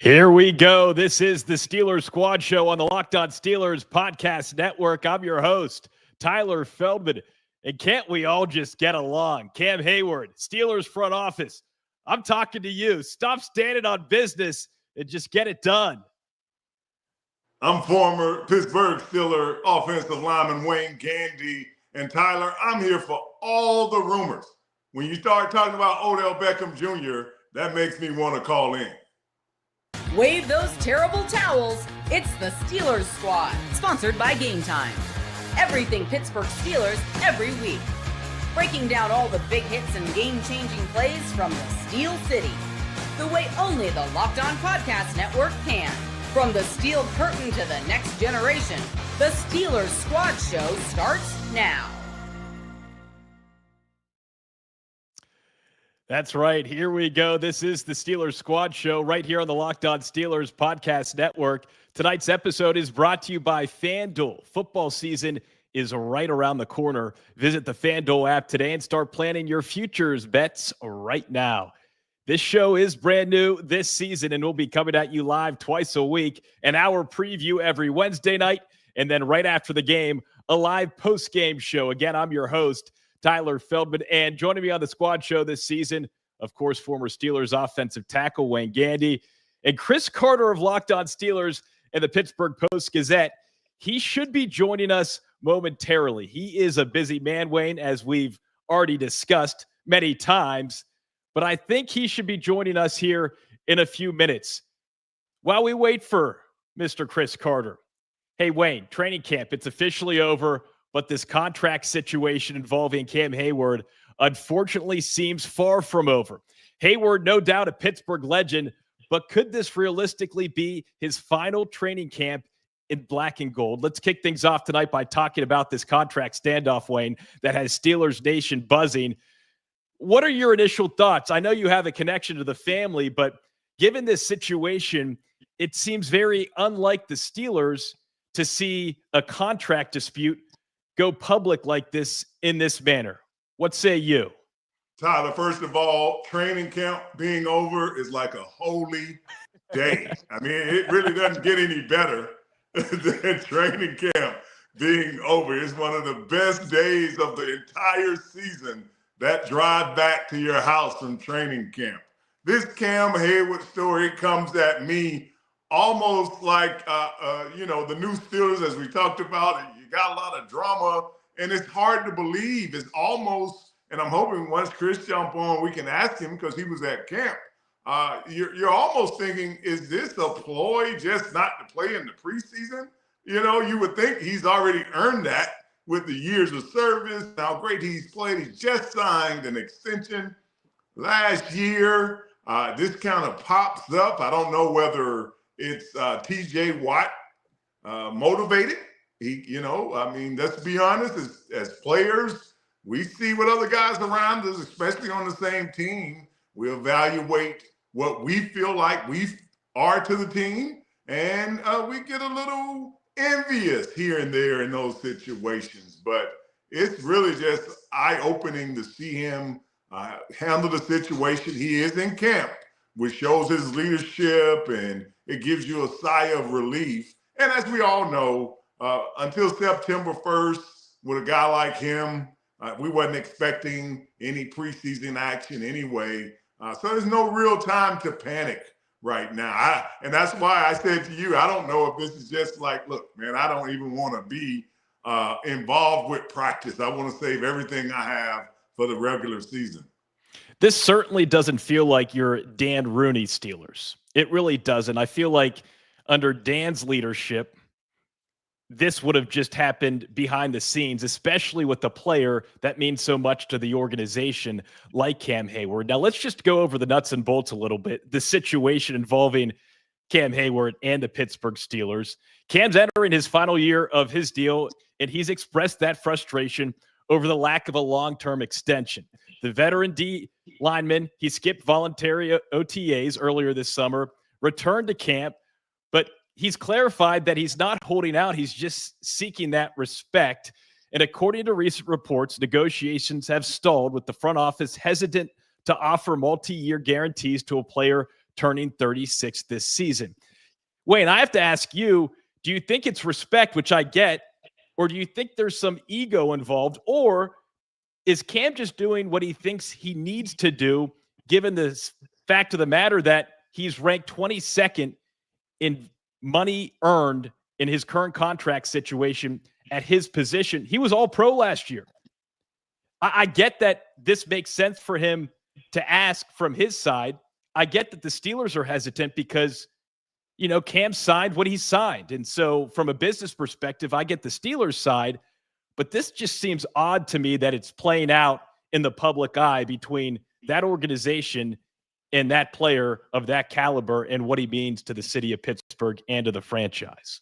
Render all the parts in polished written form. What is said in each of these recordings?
Here we go. This is the Steelers Squad Show on the Locked On Steelers Podcast Network. I'm your host, Tyler Feldman. And can't we all just get along? Cam Heyward, Steelers front office. I'm talking to you. Stop standing on business and just get it done. I'm former Pittsburgh Steelers offensive lineman Wayne Gandy. And Tyler, I'm here for all the rumors. When you start talking about Odell Beckham Jr., that makes me want to call in. Wave those terrible towels. It's the Steelers Squad, sponsored by Gametime. Everything Pittsburgh Steelers every week. Breaking down all the big hits and game-changing plays from the Steel City. The way only the Locked On Podcast Network can. From the steel curtain to the next generation, the Steelers Squad Show starts now. That's right. Here we go. This is the Steelers Squad Show right here on the Locked On Steelers Podcast Network. Tonight's episode is brought to you by FanDuel. Football season is right around the corner. Visit the FanDuel app today and start planning your futures bets right now. This show is brand new this season, and we'll be coming at you live twice a week. An hour preview every Wednesday night, and then right after the game, a live post-game show. Again, I'm your host, Tyler Feldman, and joining me on the Squad Show this season, of course, former Steelers offensive tackle Wayne Gandy, and Chris Carter of Locked On Steelers and the Pittsburgh Post-Gazette. He should be joining us momentarily. He is a busy man, Wayne, as we've already discussed many times, but I think he should be joining us here in a few minutes. While we wait for Mr. Chris Carter, hey, Wayne, training camp, it's officially over. But this contract situation involving Cam Heyward unfortunately seems far from over. Heyward, no doubt a Pittsburgh legend, but could this realistically be his final training camp in black and gold? Let's kick things off tonight by talking about this contract standoff, Wayne, that has Steelers Nation buzzing. What are your initial thoughts? I know you have a connection to the family, but given this situation, it seems very unlike the Steelers to see a contract dispute go public like this in this manner. What say you? Tyler, first of all, training camp being over is like a holy day. I mean, it really doesn't get any better than training camp being over. It's one of the best days of the entire season, that drive back to your house from training camp. This Cam Heyward story comes at me almost like, the new Steelers, as we talked about. You got a lot of drama, and it's hard to believe. It's almost, and I'm hoping once Chris jump on, we can ask him because he was at camp. You're almost thinking, is this a ploy just not to play in the preseason? You know, you would think he's already earned that with the years of service, how great he's played. He's just signed an extension last year. This kind of pops up. I don't know whether it's T.J. Watt motivated. Let's be honest, as players, we see what other guys around us, especially on the same team. We evaluate what we feel like we are to the team, and we get a little envious here and there in those situations. But it's really just eye-opening to see him handle the situation. He is in camp, which shows his leadership, and it gives you a sigh of relief. And as we all know, until September 1st, with a guy like him, we wasn't expecting any preseason action anyway. So there's no real time to panic right now. And that's why I said to you, I don't know if this is just like, look, man, I don't even want to be involved with practice. I want to save everything I have for the regular season. This certainly doesn't feel like your Dan Rooney Steelers. It really doesn't. I feel like under Dan's leadership, this would have just happened behind the scenes, especially with a player that means so much to the organization like Cam Heyward. Now, let's just go over the nuts and bolts a little bit. The situation involving Cam Heyward and the Pittsburgh Steelers. Cam's entering his final year of his deal, and he's expressed that frustration over the lack of a long-term extension. The veteran D lineman, he skipped voluntary OTAs earlier this summer, returned to camp, but he's clarified that he's not holding out. He's just seeking that respect. And according to recent reports, negotiations have stalled with the front office hesitant to offer multi-year guarantees to a player turning 36 this season. Wayne, I have to ask you, do you think it's respect, which I get, or do you think there's some ego involved, or is Cam just doing what he thinks he needs to do, given the fact of the matter that he's ranked 22nd in money earned in his current contract situation at his position? He was all pro last year. I get that this makes sense for him to ask from his side. I get that the Steelers are hesitant because, Cam signed what he signed. And so from a business perspective, I get the Steelers side, but this just seems odd to me that it's playing out in the public eye between that organization and that player of that caliber and what he means to the city of Pittsburgh and to the franchise.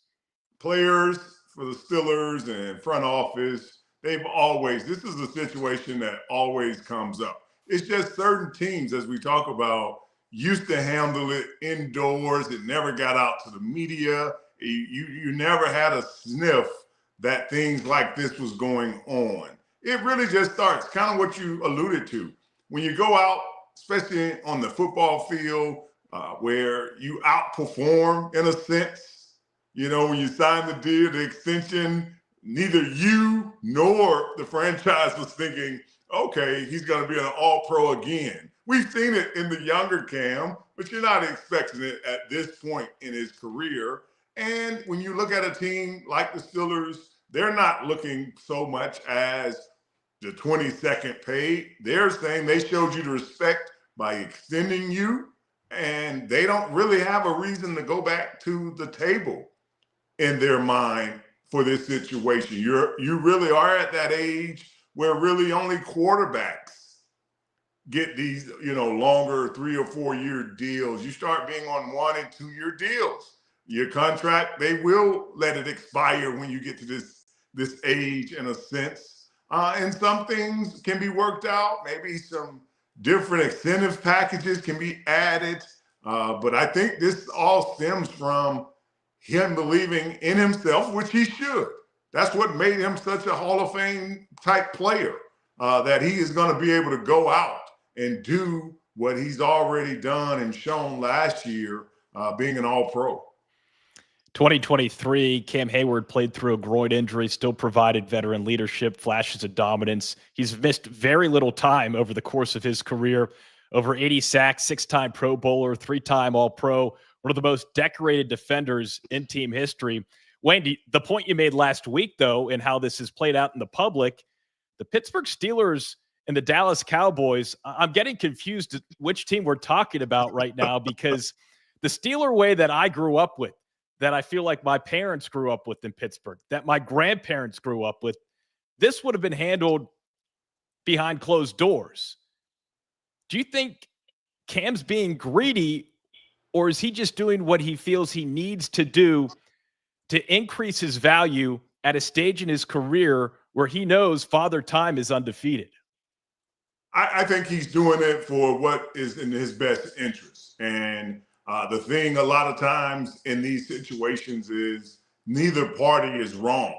Players for the Steelers and front office, this is a situation that always comes up. It's just certain teams, as we talk about, used to handle it indoors. It never got out to the media. You never had a sniff that things like this was going on. It really just starts kind of what you alluded to. When you go out, especially on the football field, where you outperform in a sense, when you sign the deal, the extension, neither you nor the franchise was thinking, okay, he's going to be an all-pro again. We've seen it in the younger Cam, but you're not expecting it at this point in his career. And when you look at a team like the Steelers, they're not looking so much as the 22nd pay. They're saying they showed you the respect by extending you, and they don't really have a reason to go back to the table in their mind for this situation. You really are at that age where really only quarterbacks get these, longer 3 or 4 year deals. You start being on 1 and 2 year deals. Your contract, they will let it expire when you get to this age in a sense. And some things can be worked out. Maybe some different incentive packages can be added. But I think this all stems from him believing in himself, which he should. That's what made him such a Hall of Fame type player, that he is going to be able to go out and do what he's already done and shown last year, being an all-pro. 2023, Cam Heyward played through a groin injury, still provided veteran leadership, flashes of dominance. He's missed very little time over the course of his career. Over 80 sacks, 6-time Pro Bowler, 3-time All-Pro, one of the most decorated defenders in team history. Wayne, the point you made last week, though, and how this has played out in the public, the Pittsburgh Steelers and the Dallas Cowboys, I'm getting confused which team we're talking about right now, because the Steeler way that I grew up with, that I feel like my parents grew up with in Pittsburgh, that my grandparents grew up with, this would have been handled behind closed doors. Do you think Cam's being greedy, or is he just doing what he feels he needs to do to increase his value at a stage in his career where he knows Father Time is undefeated? I think he's doing it for what is in his best interest. And the thing a lot of times in these situations is neither party is wrong.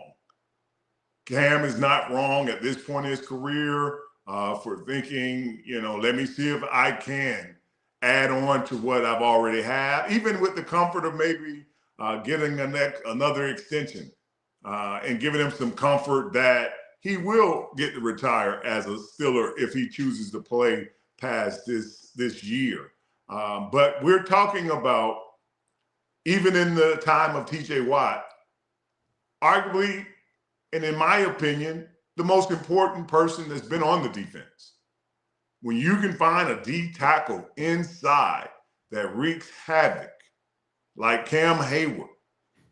Cam is not wrong at this point in his career for thinking, let me see if I can add on to what I've already had, even with the comfort of maybe getting another extension and giving him some comfort that he will get to retire as a Steeler if he chooses to play past this year. But we're talking about, even in the time of TJ Watt, arguably, and in my opinion, the most important person that's been on the defense. When you can find a D tackle inside that wreaks havoc, like Cam Heyward,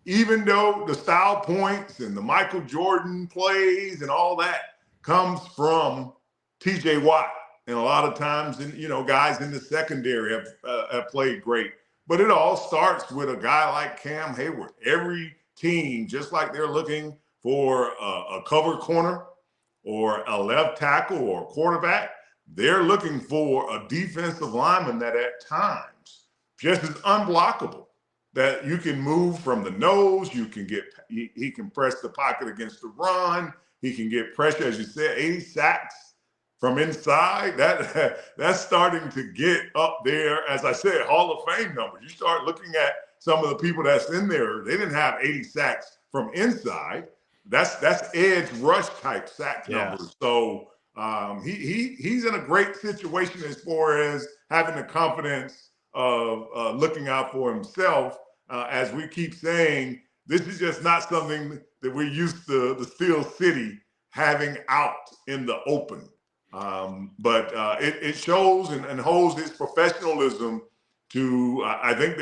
even though the style points and the Michael Jordan plays and all that comes from TJ Watt, and a lot of times, guys in the secondary have played great. But it all starts with a guy like Cam Heyward. Every team, just like they're looking for a cover corner or a left tackle or a quarterback, they're looking for a defensive lineman that at times just is unblockable, that you can move from the nose, he can press the pocket against the run, he can get pressure, as you said, 80 sacks from inside, that's starting to get up there, as I said, Hall of Fame numbers. You start looking at some of the people that's in there, they didn't have 80 sacks from inside. That's edge rush type sack numbers. So he's in a great situation as far as having the confidence of looking out for himself. As we keep saying, this is just not something that we're used to the Steel City having out in the open. But it shows and holds his professionalism to, I think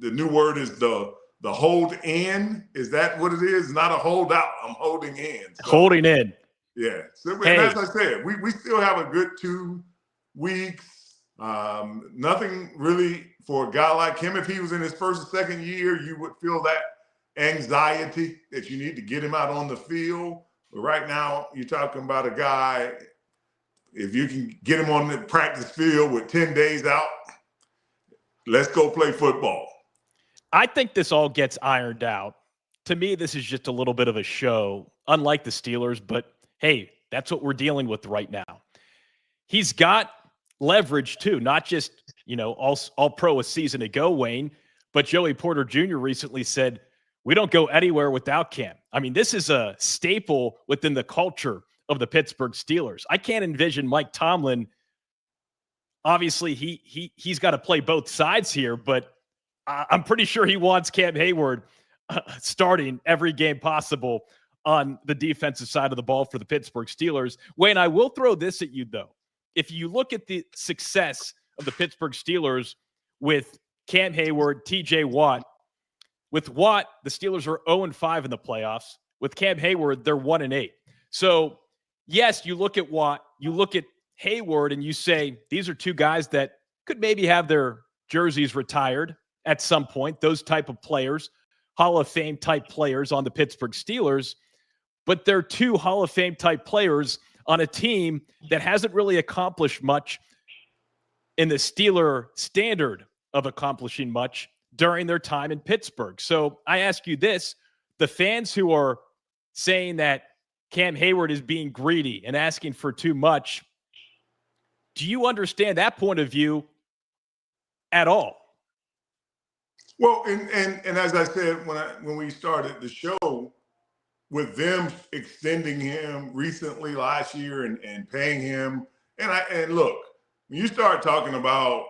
the new word is the hold in. Is that what it is? Not a hold out. I'm holding in. So, holding in. Yeah. So, and as I said, we still have a good 2 weeks. Nothing really for a guy like him. If he was in his first or second year, you would feel that anxiety that you need to get him out on the field. But right now, you're talking about a guy, if you can get him on the practice field with 10 days out, let's go play football. I think this all gets ironed out. To me, this is just a little bit of a show, unlike the Steelers, but hey, that's what we're dealing with right now. He's got leverage too, not just, all pro a season ago, Wayne, but Joey Porter Jr. recently said, we don't go anywhere without Cam. I mean, this is a staple within the culture of the Pittsburgh Steelers. I can't envision Mike Tomlin. Obviously, he's got to play both sides here, but I'm pretty sure he wants Cam Heyward starting every game possible on the defensive side of the ball for the Pittsburgh Steelers. Wayne, I will throw this at you, though. If you look at the success of the Pittsburgh Steelers with Cam Heyward, TJ Watt, with Watt, the Steelers are 0-5 in the playoffs. With Cam Heyward, they're 1-8. So, yes, you look at Watt, you look at Heyward, and you say, these are 2 guys that could maybe have their jerseys retired at some point, those type of players, Hall of Fame type players on the Pittsburgh Steelers, but they're 2 Hall of Fame type players on a team that hasn't really accomplished much in the Steeler standard of accomplishing much during their time in Pittsburgh. So I ask you this, the fans who are saying that Cam Heyward is being greedy and asking for too much, do you understand that point of view at all? Well, and as I said when we started the show, with them extending him recently last year and paying him, and look, when you start talking about,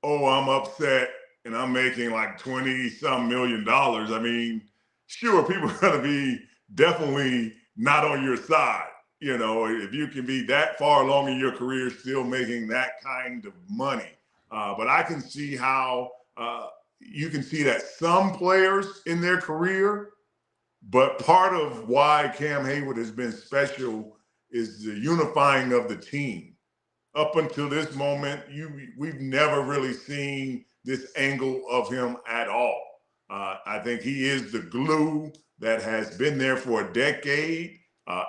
I'm upset and I'm making like 20-some million dollars, I mean, sure, people are going to be definitely not on your side. If you can be that far along in your career still making that kind of money. But I can see how you can see that some players in their career, but part of why Cam Heyward has been special is the unifying of the team. Up until this moment, we've never really seen this angle of him at all. I think he is the glue that has been there for a decade.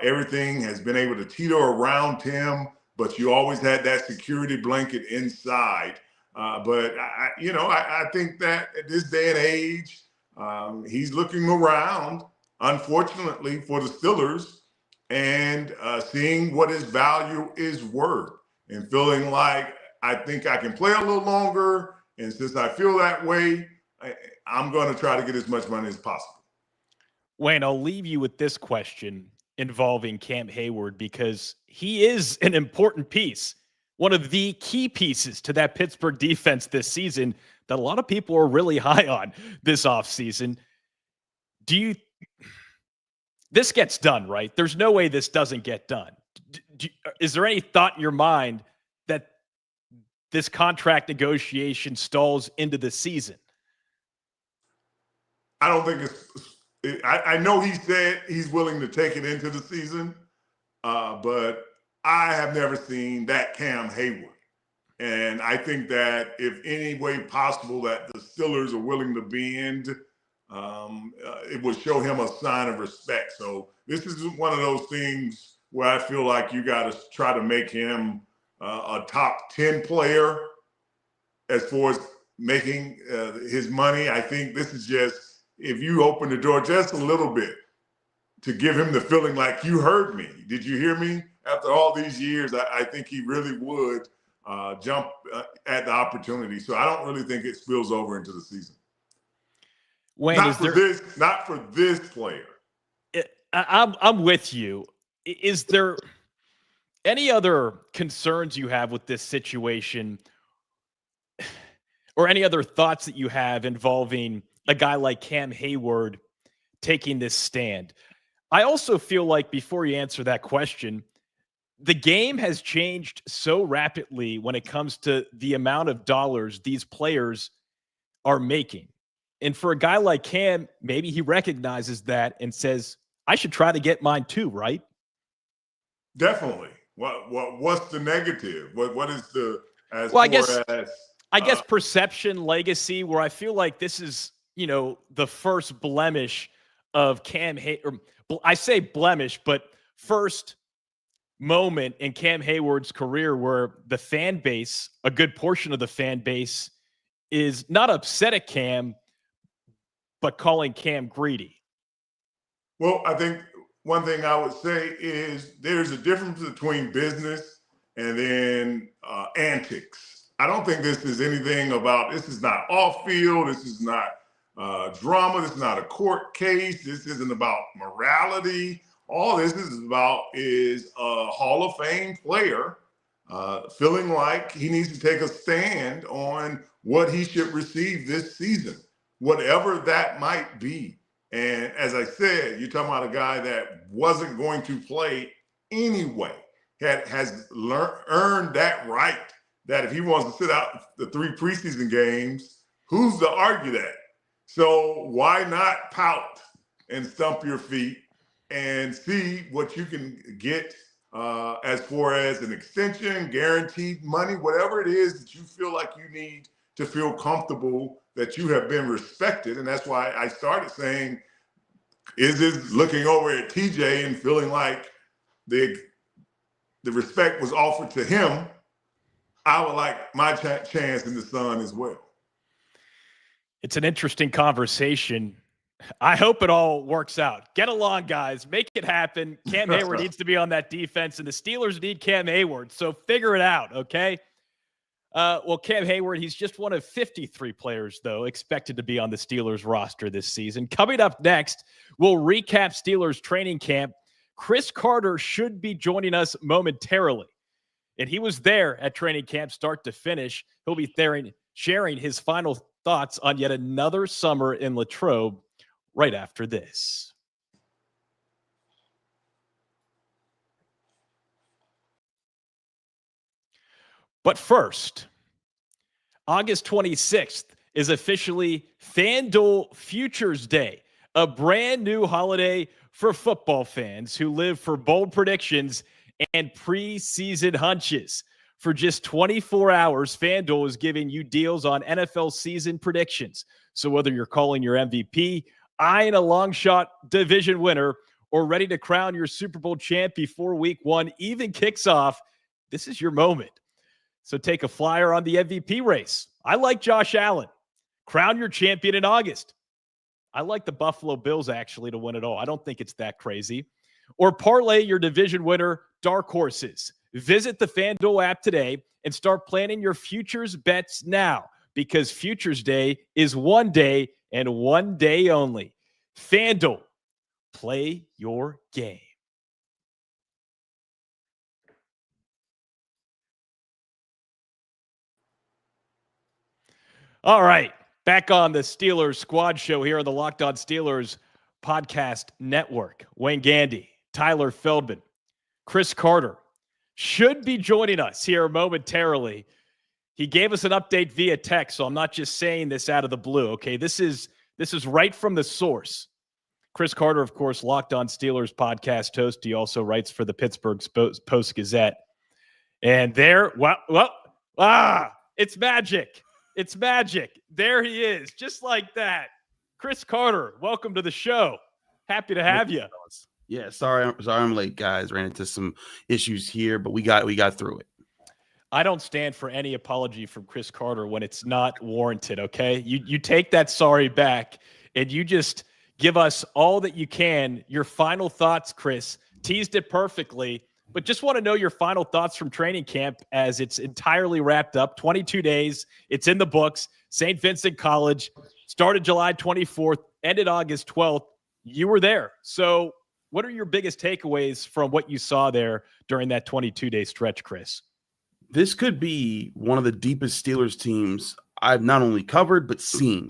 Everything has been able to teeter around him, but you always had that security blanket inside. But I think that at this day and age, he's looking around, unfortunately, for the Steelers and seeing what his value is worth and feeling like I think I can play a little longer. And since I feel that way, I'm going to try to get as much money as possible. Wayne, I'll leave you with this question involving Cam Heyward because he is an important piece, one of the key pieces to that Pittsburgh defense this season that a lot of people are really high on this offseason. This gets done, right? There's no way this doesn't get done. Is there any thought in your mind that this contract negotiation stalls into the season? I don't think I know he said he's willing to take it into the season, but I have never seen that Cam Heyward. And I think that if any way possible that the Steelers are willing to bend, it would show him a sign of respect. So this is one of those things where I feel like you got to try to make him a top 10 player as far as making his money. I think this is just, if you open the door just a little bit to give him the feeling like you heard me. Did you hear me? after all these years, I think he really would jump at the opportunity. So I don't really think it spills over into the season. Wayne, not for this player. I'm with you. Is there any other concerns you have with this situation, or any other thoughts that you have involving a guy like Cam Heyward taking this stand? I also feel like, before you answer that question, the game has changed so rapidly when it comes to the amount of dollars these players are making. And for a guy like Cam, maybe he recognizes that and says, I should try to get mine too, right? Definitely. What's the negative? What is the I guess perception, legacy, where I feel like this is, the first blemish of Cam Heyward. I say blemish, but first moment in Cam Heyward's career where the fan base, a good portion of the fan base, is not upset at Cam, but calling Cam greedy. Well, I think one thing I would say is there's a difference between business and then antics. I don't think this is anything about, this is not off field. This is not drama. This is not a court case. This isn't about morality. All this is about is a Hall of Fame player feeling like he needs to take a stand on what he should receive this season, whatever that might be. And as I said, you're talking about a guy that wasn't going to play anyway, has earned that right, that if he wants to sit out the 3 preseason games, who's to argue that? So why not pout and stump your feet and see what you can get as far as an extension, guaranteed money, whatever it is that you feel like you need to feel comfortable that you have been respected. And that's why I started saying, is this looking over at TJ and feeling like the respect was offered to him? I would like my chance in the sun as well. It's an interesting conversation. I hope it all works out. Get along, guys. Make it happen. Cam Heyward needs to be on that defense, and the Steelers need Cam Heyward. So figure it out, okay? Well, Cam Heyward, he's just one of 53 players, though, expected to be on the Steelers roster this season. Coming up next, we'll recap Steelers training camp. Chris Carter should be joining us momentarily. And he was there at training camp start to finish. He'll be there sharing his final thoughts on yet another summer in Latrobe right after this. But first, August 26th is officially FanDuel Futures Day, a brand new holiday for football fans who live for bold predictions and preseason hunches. For just 24 hours, FanDuel is giving you deals on NFL season predictions. So whether you're calling your MVP, eyeing a long shot division winner, or ready to crown your Super Bowl champ before week 1 even kicks off, this is your moment. So take a flyer on the MVP race. I like Josh Allen. Crown your champion in August. I like the Buffalo Bills, actually, to win it all. I don't think it's that crazy. Or parlay your division winner, dark horses. Visit the FanDuel app today and start planning your futures bets now, because Futures Day is one day and one day only. FanDuel, play your game. All right, back on the Steelers Squad Show here on the Locked On Steelers Podcast Network. Wayne Gandy, Tyler Feldman, Chris Carter should be joining us here momentarily. He gave us an update via text, so I'm not just saying this out of the blue, okay? This is right from the source. Chris Carter, of course, Locked On Steelers podcast host. He also writes for the Pittsburgh Post-Gazette. And there, it's magic. It's magic. There he is, just like that. Chris Carter, welcome to the show. Happy to have you. Yeah, sorry I'm late, guys. Ran into some issues here, but we got through it. I don't stand for any apology from Chris Carter when it's not warranted, okay? You take that sorry back, and you just give us all that you can. Your final thoughts, Chris. Teased it perfectly, but just want to know your final thoughts from training camp as it's entirely wrapped up. 22 days. It's in the books. St. Vincent College started July 24th, ended August 12th. You were there. So what are your biggest takeaways from what you saw there during that 22-day stretch, Chris? This could be one of the deepest Steelers teams I've not only covered, but seen.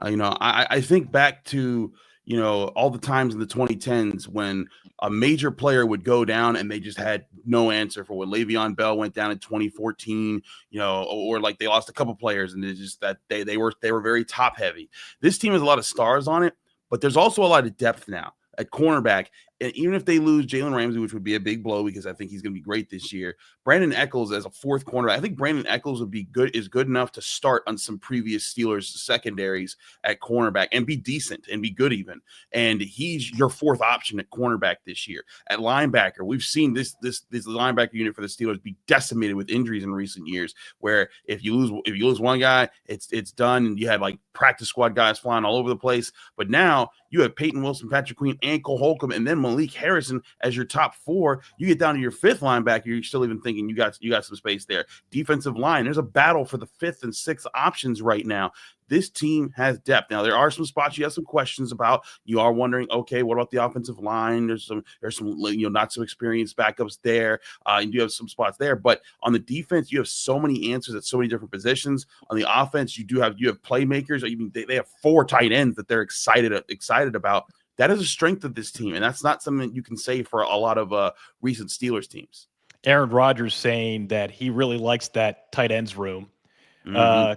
I think back to, all the times in the 2010s when a major player would go down and they just had no answer for when Le'Veon Bell went down in 2014, or like they lost a couple players and it's just that they were very top heavy. This team has a lot of stars on it, but there's also a lot of depth now at cornerback. And even if they lose Jalen Ramsey, which would be a big blow because I think he's going to be great this year, Brandon Echols as a fourth corner, I think Brandon Echols would be is good enough to start on some previous Steelers secondaries at cornerback and be decent and be good even. And he's your fourth option at cornerback this year. At linebacker, we've seen this linebacker unit for the Steelers be decimated with injuries in recent years, where if you lose one guy, it's done, and you have like practice squad guys flying all over the place. But now you have Peyton Wilson, Patrick Queen, and Cole Holcomb, and then Malik Harrison as your top four. You get down to your fifth linebacker, you're still even thinking you got some space there. Defensive line, there's a battle for the fifth and sixth options right now. This team has depth. Now, there are some spots you have some questions about. You are wondering, okay, what about the offensive line? There's some not so experienced backups there. You do have some spots there, but on the defense, you have so many answers at so many different positions. On the offense, you have playmakers. They have 4 tight ends that they're excited about. That is a strength of this team, and that's not something that you can say for a lot of recent Steelers teams. Aaron Rodgers saying that he really likes that tight ends room.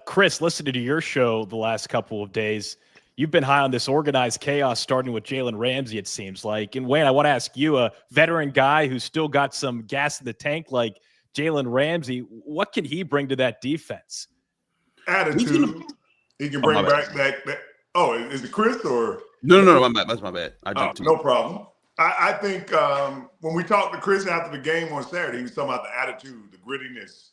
Chris, listening to your show the last couple of days, you've been high on this organized chaos starting with Jalen Ramsey, it seems like. And Wayne, I want to ask you, a veteran guy who's still got some gas in the tank like Jalen Ramsey, what can he bring to that defense? Attitude. He can bring back that. Oh, is it Chris or? No, that's my bad. No problem. I think when we talked to Chris after the game on Saturday, he was talking about the attitude, the grittiness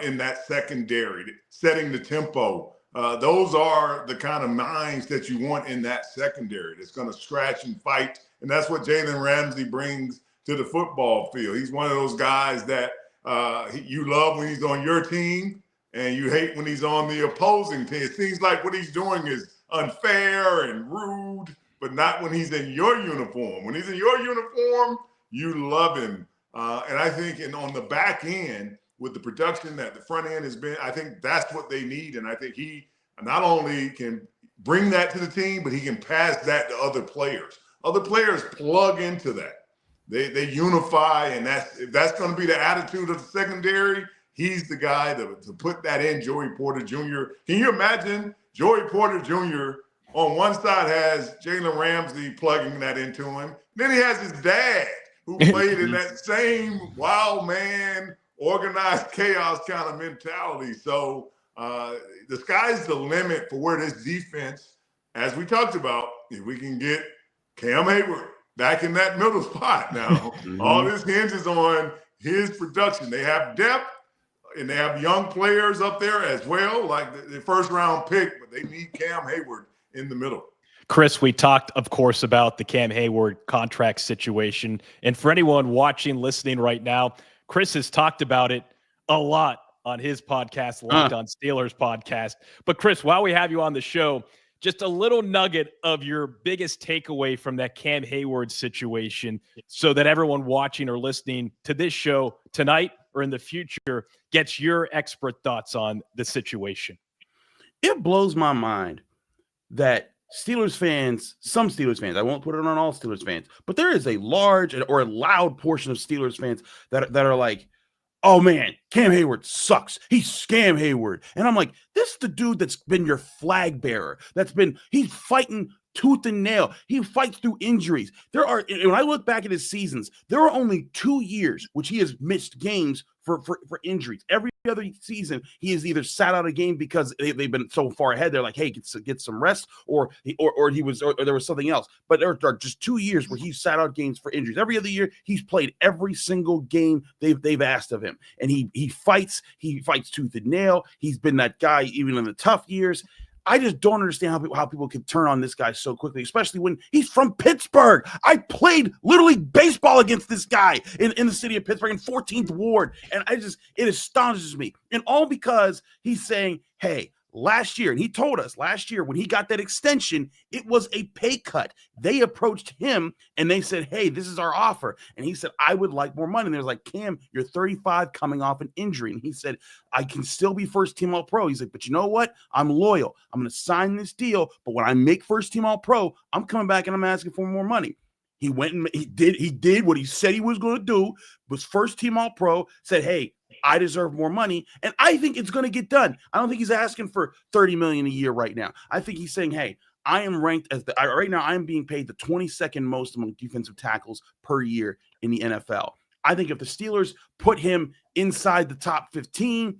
in that secondary, setting the tempo. Those are the kind of minds that you want in that secondary that's going to scratch and fight. And that's what Jalen Ramsey brings to the football field. He's one of those guys that you love when he's on your team and you hate when he's on the opposing team. It seems like what he's doing is unfair and rude, but not when he's in your uniform. When he's in your uniform, you love him. And I think on the back end, with the production that the front end has been, I think that's what they need. And I think he not only can bring that to the team, but he can pass that to other players. Other players plug into that. They unify, and that's going to be the attitude of the secondary. He's the guy to put that in. Joey Porter Jr. Can you imagine Joey Porter Jr. on one side has Jalen Ramsey plugging that into him. Then he has his dad who played in that same wild man, organized chaos kind of mentality. So the sky's the limit for where this defense, as we talked about, if we can get Cam Heyward back in that middle spot now, all this hinges on his production. They have depth and they have young players up there as well, like the first round pick, but they need Cam Heyward in the middle. Chris, we talked, of course, about the Cam Heyward contract situation. And for anyone watching, listening right now, Chris has talked about it a lot on his podcast, Locked On Steelers podcast. But Chris, while we have you on the show, just a little nugget of your biggest takeaway from that Cam Heyward situation so that everyone watching or listening to this show tonight or in the future gets your expert thoughts on the situation. It blows my mind that Steelers fans, some Steelers fans, I won't put it on all Steelers fans, but there is a large or a loud portion of Steelers fans that are like, oh man, Cam Heyward sucks. He's Scam Heyward. And I'm like, this is the dude that's been your flag bearer. He's fighting tooth and nail. He fights through injuries. When I look back at his seasons, there are only 2 years which he has missed games for injuries. Every other season, he has either sat out a game because they've been so far ahead. They're like, hey, get some rest, or there was something else. But there are just 2 years where he's sat out games for injuries. Every other year, he's played every single game they've asked of him, and he fights tooth and nail. He's been that guy even in the tough years. I just don't understand how people can turn on this guy so quickly, especially when he's from Pittsburgh. I played literally baseball against this guy in the city of Pittsburgh in 14th Ward. And it astonishes me. And all because he's saying, hey, last year, and he told us last year when he got that extension, it was a pay cut. They approached him and they said, hey, this is our offer. And he said, I would like more money. And they was like, Cam, you're 35 coming off an injury. And he said, I can still be first team all pro. He's like, but you know what? I'm loyal. I'm going to sign this deal. But when I make first team all pro, I'm coming back and I'm asking for more money. He went and he did what he said he was going to do, was first team all pro, said, hey, I deserve more money, and I think it's going to get done. I don't think he's asking for $30 million a year right now. I think he's saying, hey, I am ranked as right now I am being paid the 22nd most among defensive tackles per year in the NFL. I think if the Steelers put him inside the top 15,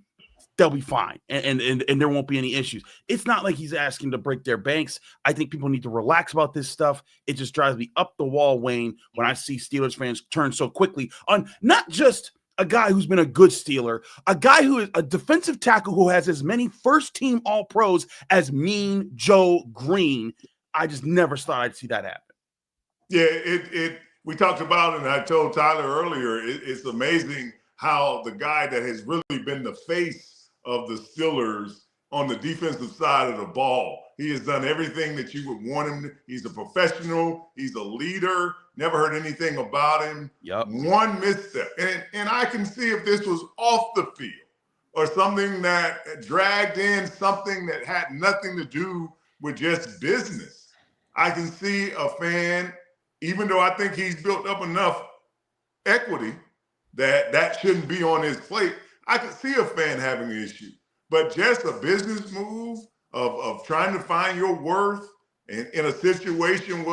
they'll be fine, and there won't be any issues. It's not like he's asking to break their banks. I think people need to relax about this stuff. It just drives me up the wall, Wayne, when I see Steelers fans turn so quickly on not just a guy who's been a good Steeler, a guy who is a defensive tackle who has as many first-team All-Pros as Mean Joe Green. I just never thought I'd see that happen. Yeah, we talked about it, and I told Tyler earlier, it's amazing how the guy that has really been the face of the Steelers on the defensive side of the ball, he has done everything that you would want him to. He's a professional. He's a leader. Never heard anything about him. Yep. One misstep. And I can see if this was off the field or something that dragged in something that had nothing to do with just business. I can see a fan, even though I think he's built up enough equity that shouldn't be on his plate, I could see a fan having an issue. But just a business move of trying to find your worth in a situation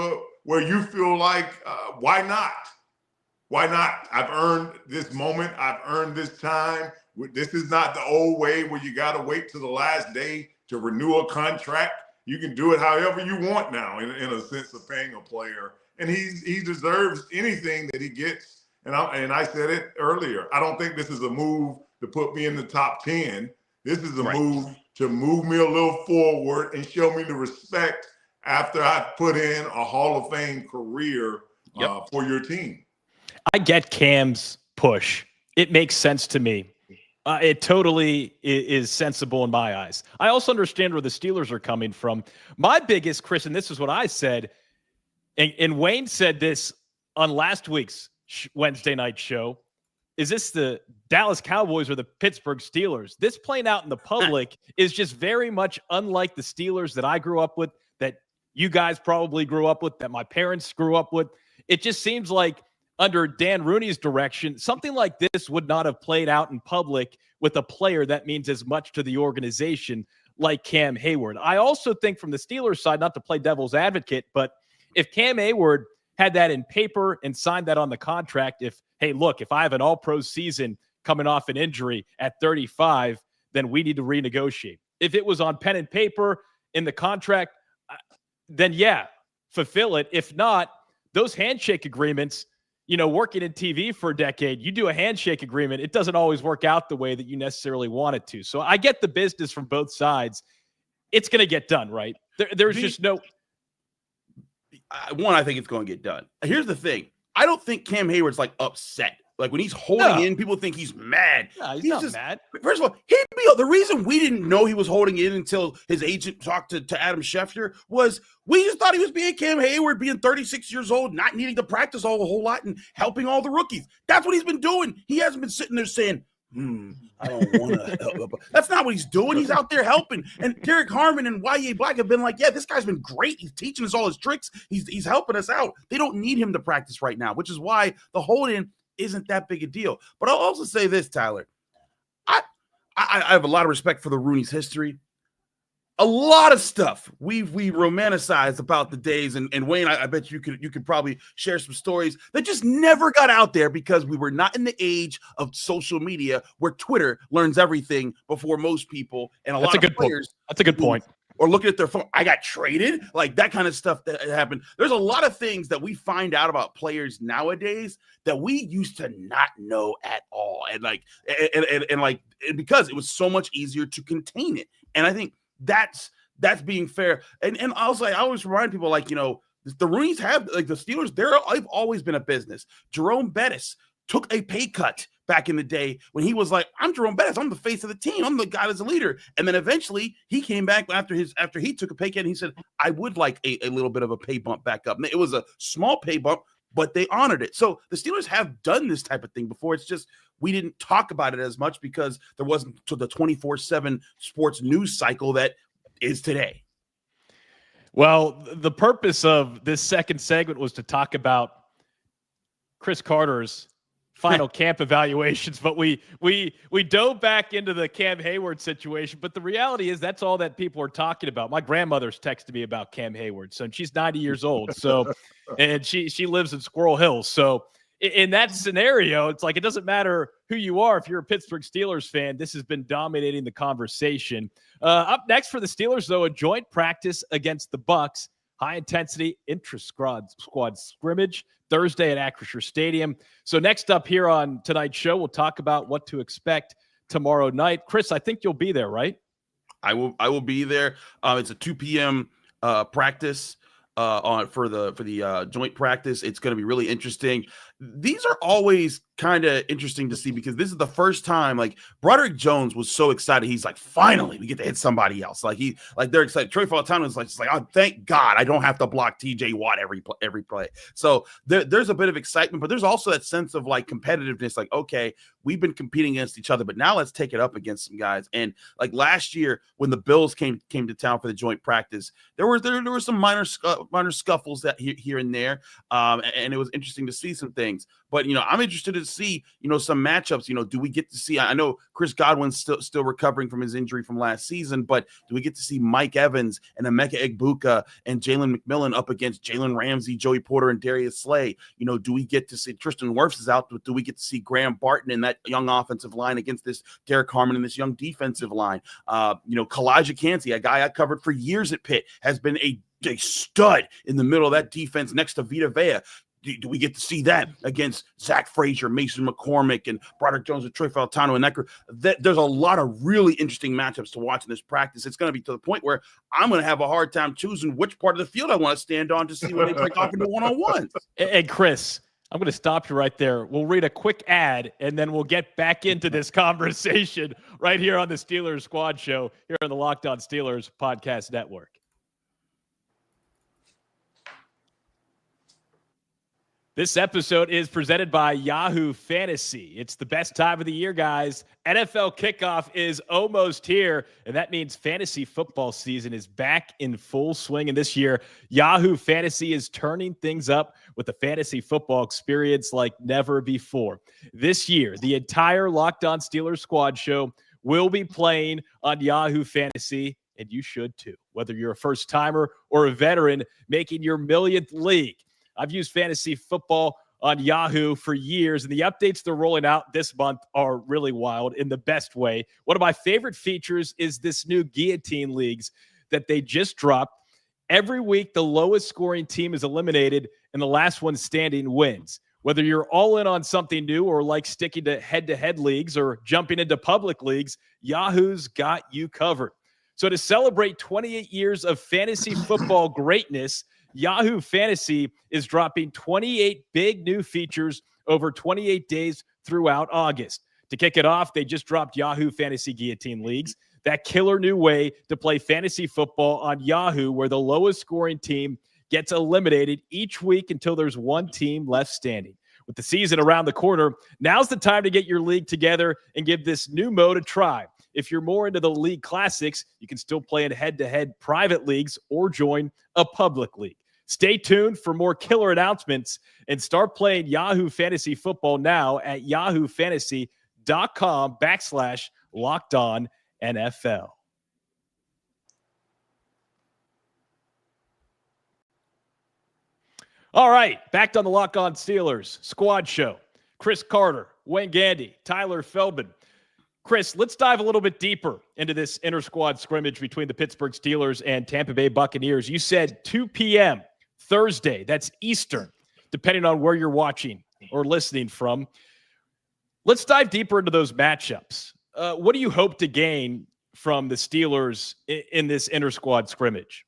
where you feel like, why not? Why not? I've earned this moment. I've earned this time. This is not the old way where you got to wait to the last day to renew a contract. You can do it however you want now in a sense of paying a player. And he deserves anything that he gets. And I said it earlier. I don't think this is a move to put me in the top 10. This is a move to move me a little forward and show me the respect after I put in a Hall of Fame career for your team. I get Cam's push. It makes sense to me. It totally is sensible in my eyes. I also understand where the Steelers are coming from. My biggest, Chris, and this is what I said, and Wayne said this on last week's Wednesday night show, is this the Dallas Cowboys or the Pittsburgh Steelers? This playing out in the public is just very much unlike the Steelers that I grew up with, that you guys probably grew up with, that my parents grew up with. It just seems like under Dan Rooney's direction, something like this would not have played out in public with a player that means as much to the organization like Cam Heyward. I also think from the Steelers side, not to play devil's advocate, but if Cam Heyward had that in paper and signed that on the contract, hey, look, if I have an all-pro season coming off an injury at 35, then we need to renegotiate. If it was on pen and paper in the contract, then yeah, fulfill it. If not, those handshake agreements, working in TV for a decade, you do a handshake agreement, it doesn't always work out the way that you necessarily want it to. So I get the business from both sides. It's going to get done, right? There's just no... I think it's going to get done. Here's the thing. I don't think Cam Heyward's upset. Like when he's holding in, people think he's mad. No, he's not mad. First of all, the reason we didn't know he was holding in until his agent talked to Adam Schefter was we just thought he was being Cam Heyward, being 36 years old, not needing to practice a whole lot and helping all the rookies. That's what he's been doing. He hasn't been sitting there saying, I don't want to help. That's not what he's doing. He's out there helping. And Derek Harmon and Y.A. Black have been like, yeah, this guy's been great. He's teaching us all his tricks. He's helping us out. They don't need him to practice right now, which is why the hold-in isn't that big a deal. But I'll also say this, Tyler. I have a lot of respect for the Rooney's history. A lot of stuff we romanticized about the days, and Wayne, I bet you could probably share some stories that just never got out there because we were not in the age of social media where Twitter learns everything before most people, and lot of players. That's a good point. Or looking at their phone, I got traded, like that kind of stuff that happened. There's a lot of things that we find out about players nowadays that we used to not know at all, and because it was so much easier to contain it. And I think that's that's being fair. And also, I always remind people, like, the Rooneys have, like, the Steelers, they've always been a business. Jerome Bettis took a pay cut back in the day when he was like, I'm Jerome Bettis, I'm the face of the team, I'm the guy that's a leader. And then eventually he came back after he took a pay cut and he said, I would like a little bit of a pay bump back up. And it was a small pay bump, but they honored it. So the Steelers have done this type of thing before. It's just we didn't talk about it as much because there wasn't to the 24/7 sports news cycle that is today. Well, the purpose of this second segment was to talk about Chris Carter's final camp evaluations, but we dove back into the Cam Heyward situation. But the reality is that's all that people are talking about. My grandmother's texted me about Cam Heyward, so she's 90 years old. So, and she lives in Squirrel Hills. So in that scenario, it's like it doesn't matter who you are. If you're a Pittsburgh Steelers fan, this has been dominating the conversation. Up next for the Steelers, though, a joint practice against the Bucs. High-intensity intra-squad scrimmage Thursday at Acrisure Stadium. So next up here on tonight's show, we'll talk about what to expect tomorrow night. Chris, I think you'll be there, right? I will be there. It's a 2 p.m. Practice for the joint practice. It's going to be really interesting. These are always kind of interesting to see because this is the first time, like, Broderick Jones was so excited. He's like, finally, we get to hit somebody else. They're excited. Troy Fautano is like, oh, thank God I don't have to block TJ Watt every play. So there's a bit of excitement, but there's also that sense of like competitiveness. Like, okay, we've been competing against each other, but now let's take it up against some guys. And like last year when the Bills came to town for the joint practice, there were some minor scuffles that here and there, and it was interesting to see some things. But I'm interested to see some matchups. Do we get to see? I know Chris Godwin's still recovering from his injury from last season, but do we get to see Mike Evans and Emeka Egbuka and Jalen McMillan up against Jalen Ramsey, Joey Porter, and Darius Slay? Do we get to see Tristan Wirfs is out? But do we get to see Graham Barton and that young offensive line against this Derek Harmon and this young defensive line? Kalijah Kancey, a guy I covered for years at Pitt, has been a stud in the middle of that defense next to Vita Vea. Do we get to see that against Zach Frazier, Mason McCormick, and Broderick Jones and Troy Fautano and that? There's a lot of really interesting matchups to watch in this practice. It's going to be to the point where I'm going to have a hard time choosing which part of the field I want to stand on to see when they break off into one-on-ones. And Chris, I'm going to stop you right there. We'll read a quick ad, and then we'll get back into this conversation right here on the Steelers Squad Show here on the Locked On Steelers Podcast Network. This episode is presented by Yahoo Fantasy. It's the best time of the year, guys. NFL kickoff is almost here, and that means fantasy football season is back in full swing. And this year, Yahoo Fantasy is turning things up with a fantasy football experience like never before. This year, the entire Locked On Steelers Squad Show will be playing on Yahoo Fantasy, and you should too, whether you're a first-timer or a veteran making your millionth league. I've used fantasy football on Yahoo for years, and the updates they're rolling out this month are really wild in the best way. One of my favorite features is this new guillotine leagues that they just dropped. Every week, the lowest scoring team is eliminated, and the last one standing wins. Whether you're all in on something new or like sticking to head-to-head leagues or jumping into public leagues, Yahoo's got you covered. So to celebrate 28 years of fantasy football greatness, Yahoo Fantasy is dropping 28 big new features over 28 days throughout August. To kick it off, they just dropped Yahoo Fantasy Guillotine Leagues, that killer new way to play fantasy football on Yahoo, where the lowest scoring team gets eliminated each week until there's one team left standing. With the season around the corner, now's the time to get your league together and give this new mode a try. If you're more into the league classics, you can still play in head-to-head private leagues or join a public league. Stay tuned for more killer announcements and start playing Yahoo Fantasy Football now at yahoofantasy.com/LockedOnNFL. All right, back on the Locked On Steelers Squad Show. Chris Carter, Wayne Gandy, Tyler Feldman. Chris, let's dive a little bit deeper into this inter-squad scrimmage between the Pittsburgh Steelers and Tampa Bay Buccaneers. You said 2 p.m. Thursday. That's Eastern, depending on where you're watching or listening from. Let's dive deeper into those matchups. What do you hope to gain from the Steelers in this inter-squad scrimmage?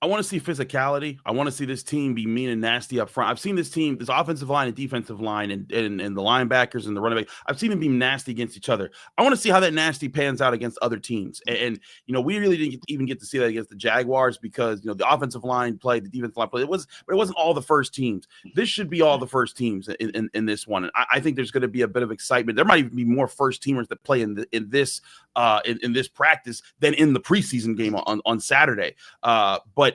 I want to see physicality. I want to see this team be mean and nasty up front. I've seen this team, this offensive line and defensive line and the linebackers and the running back. I've seen them be nasty against each other. I want to see how that nasty pans out against other teams. And we really didn't even get to see that against the Jaguars because, the offensive line played, the defensive line played. It wasn't all the first teams. This should be all the first teams in this one. And I think there's going to be a bit of excitement. There might even be more first teamers that play in this practice than in the preseason game on Saturday. But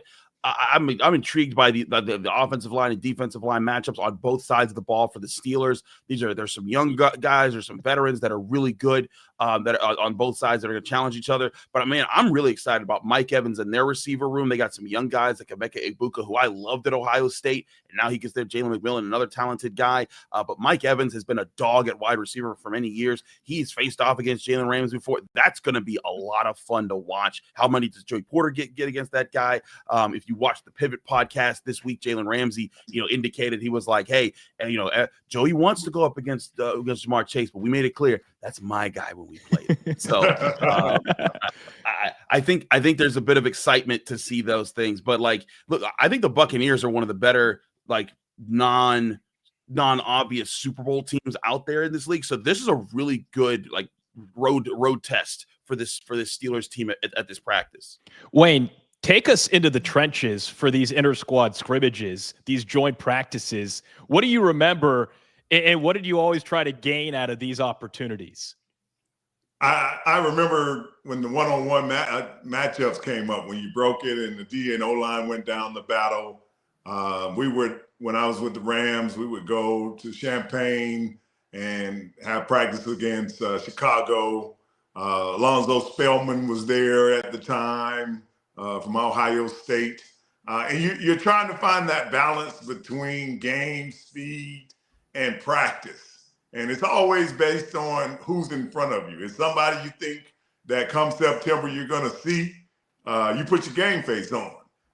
I'm intrigued by the offensive line and defensive line matchups on both sides of the ball for the Steelers. There's some young guys, there's some veterans that are really good that are on both sides that are going to challenge each other. But man, I'm really excited about Mike Evans and their receiver room. They got some young guys like Emeka Egbuka, who I loved at Ohio State, and now he gets there. Jalen McMillan, another talented guy. But Mike Evans has been a dog at wide receiver for many years. He's faced off against Jalen Ramsey before. That's going to be a lot of fun to watch. How many does Joey Porter get against that guy? If you watch the Pivot podcast this week, Jalen Ramsey, indicated he was like, "Hey, and Joey wants to go up against Jamar Chase, but we made it clear that's my guy when we played." So I think there's a bit of excitement to see those things. But look, I think the Buccaneers are one of the better non-obvious Super Bowl teams out there in this league. So this is a really good road test for this Steelers team at this practice. Wayne, take us into the trenches for these inter-squad scrimmages, these joint practices. What do you remember, and what did you always try to gain out of these opportunities? I remember when the one-on-one matchups came up, when you broke it and the D and O-line went down the battle. When I was with the Rams, we would go to Champaign and have practice against Chicago. Alonzo Spellman was there at the time from Ohio State. And you're trying to find that balance between game speed and practice. And it's always based on who's in front of you. It's somebody you think that come September you're going to see, you put your game face on.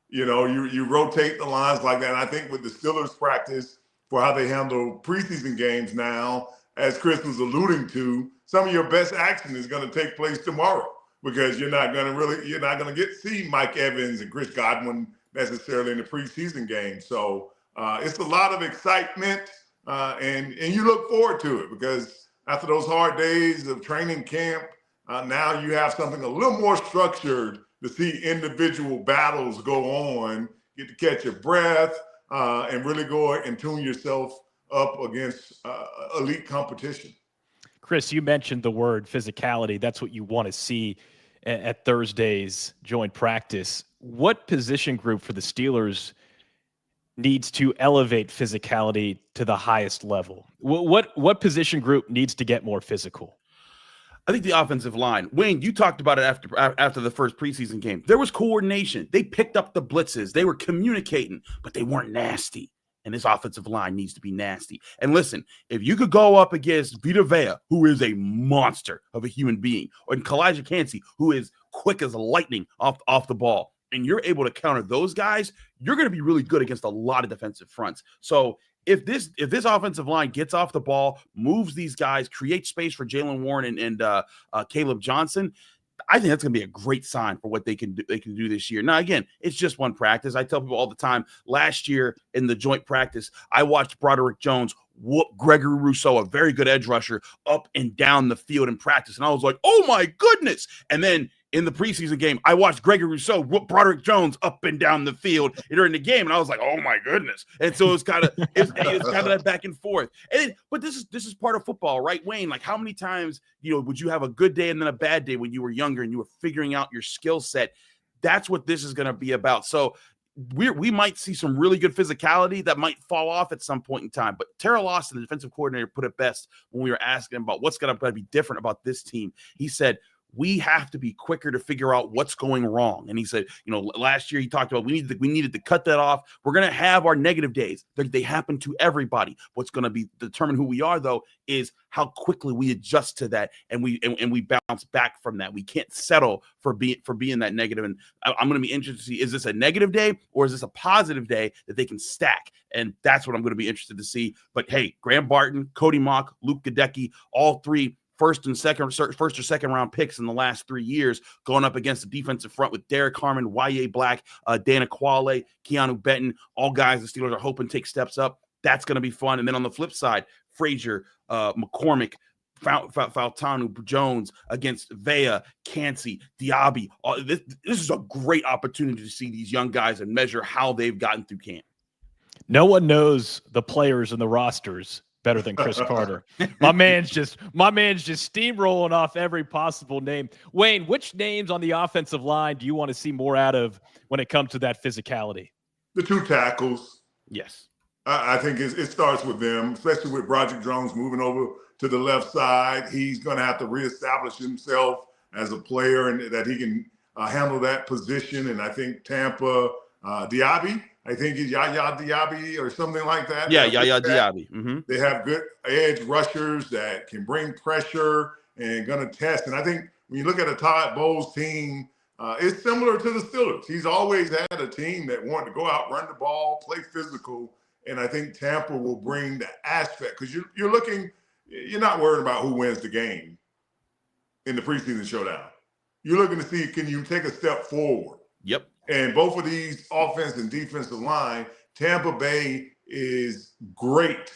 You rotate the lines like that. And I think with the Steelers practice for how they handle preseason games now, as Chris was alluding to, some of your best action is going to take place tomorrow because you're not going to see Mike Evans and Chris Godwin necessarily in the preseason game. So it's a lot of excitement. And you look forward to it because after those hard days of training camp, now you have something a little more structured to see individual battles go on, get to catch your breath, and really go and tune yourself up against elite competition. Chris, you mentioned the word physicality. That's what you want to see at Thursday's joint practice. What position group for the Steelers needs to elevate physicality to the highest level? What position group needs to get more physical? I think the offensive line. Wayne, you talked about it after the first preseason game. There was coordination. They picked up the blitzes. They were communicating, but they weren't nasty. And this offensive line needs to be nasty. And listen, if you could go up against Vita Vea, who is a monster of a human being, or Kalijah Kancey, who is quick as lightning off the ball, and you're able to counter those guys, you're going to be really good against a lot of defensive fronts. So if this offensive line gets off the ball, moves these guys, creates space for Jaylen Warren and Caleb Johnson, I think that's going to be a great sign for what they can do this year. Now, again, it's just one practice. I tell people all the time, last year in the joint practice, I watched Broderick Jones whoop Gregory Rousseau, a very good edge rusher, up and down the field in practice. And I was like, oh, my goodness. And then in the preseason game, I watched Gregory Rousseau whoop Broderick Jones up and down the field during the game, and I was like, "Oh my goodness!" And so it's kind of that back and forth. But this is part of football, right, Wayne? Like, how many times would you have a good day and then a bad day when you were younger and you were figuring out your skill set? That's what this is going to be about. So we might see some really good physicality that might fall off at some point in time. But Terrell Austin, the defensive coordinator, put it best when we were asking him about what's going to be different about this team. He said, we have to be quicker to figure out what's going wrong. And he said, last year he talked about we needed to cut that off. We're going to have our negative days. They happen to everybody. What's going to determine who we are, though, is how quickly we adjust to that and we bounce back from that. We can't settle for being that negative. And I'm going to be interested to see, is this a negative day or is this a positive day that they can stack? And that's what I'm going to be interested to see. But hey, Graham Barton, Cody Mock, Luke Gadecki, all three first or second round picks in the last 3 years, going up against the defensive front with Derek Harmon, Y.A. Black, Dana Quale, Keanu Benton, all guys the Steelers are hoping take steps up. That's going to be fun. And then on the flip side, Frazier, McCormick, Fautanu Jones against Vea, Cansey, Diaby. This is a great opportunity to see these young guys and measure how they've gotten through camp. No one knows the players and the rosters better than Chris Carter. My man's just steamrolling off every possible name. Wayne, which names on the offensive line do you want to see more out of when it comes to that physicality? The 2 tackles. Yes. I think it starts with them, especially with Broderick Jones moving over to the left side. He's going to have to reestablish himself as a player and that he can handle that position. And I think Tampa, Diaby, I think he's Yahya Diaby or something like that. Yeah, Yahya Diaby. Mm-hmm. They have good edge rushers that can bring pressure and going to test. And I think when you look at a Todd Bowles team, it's similar to the Steelers. He's always had a team that wanted to go out, run the ball, play physical. And I think Tampa will bring the aspect because you're not worried about who wins the game in the preseason showdown. You're looking to see, can you take a step forward? Yep. And both of these offense and defensive line, Tampa Bay is great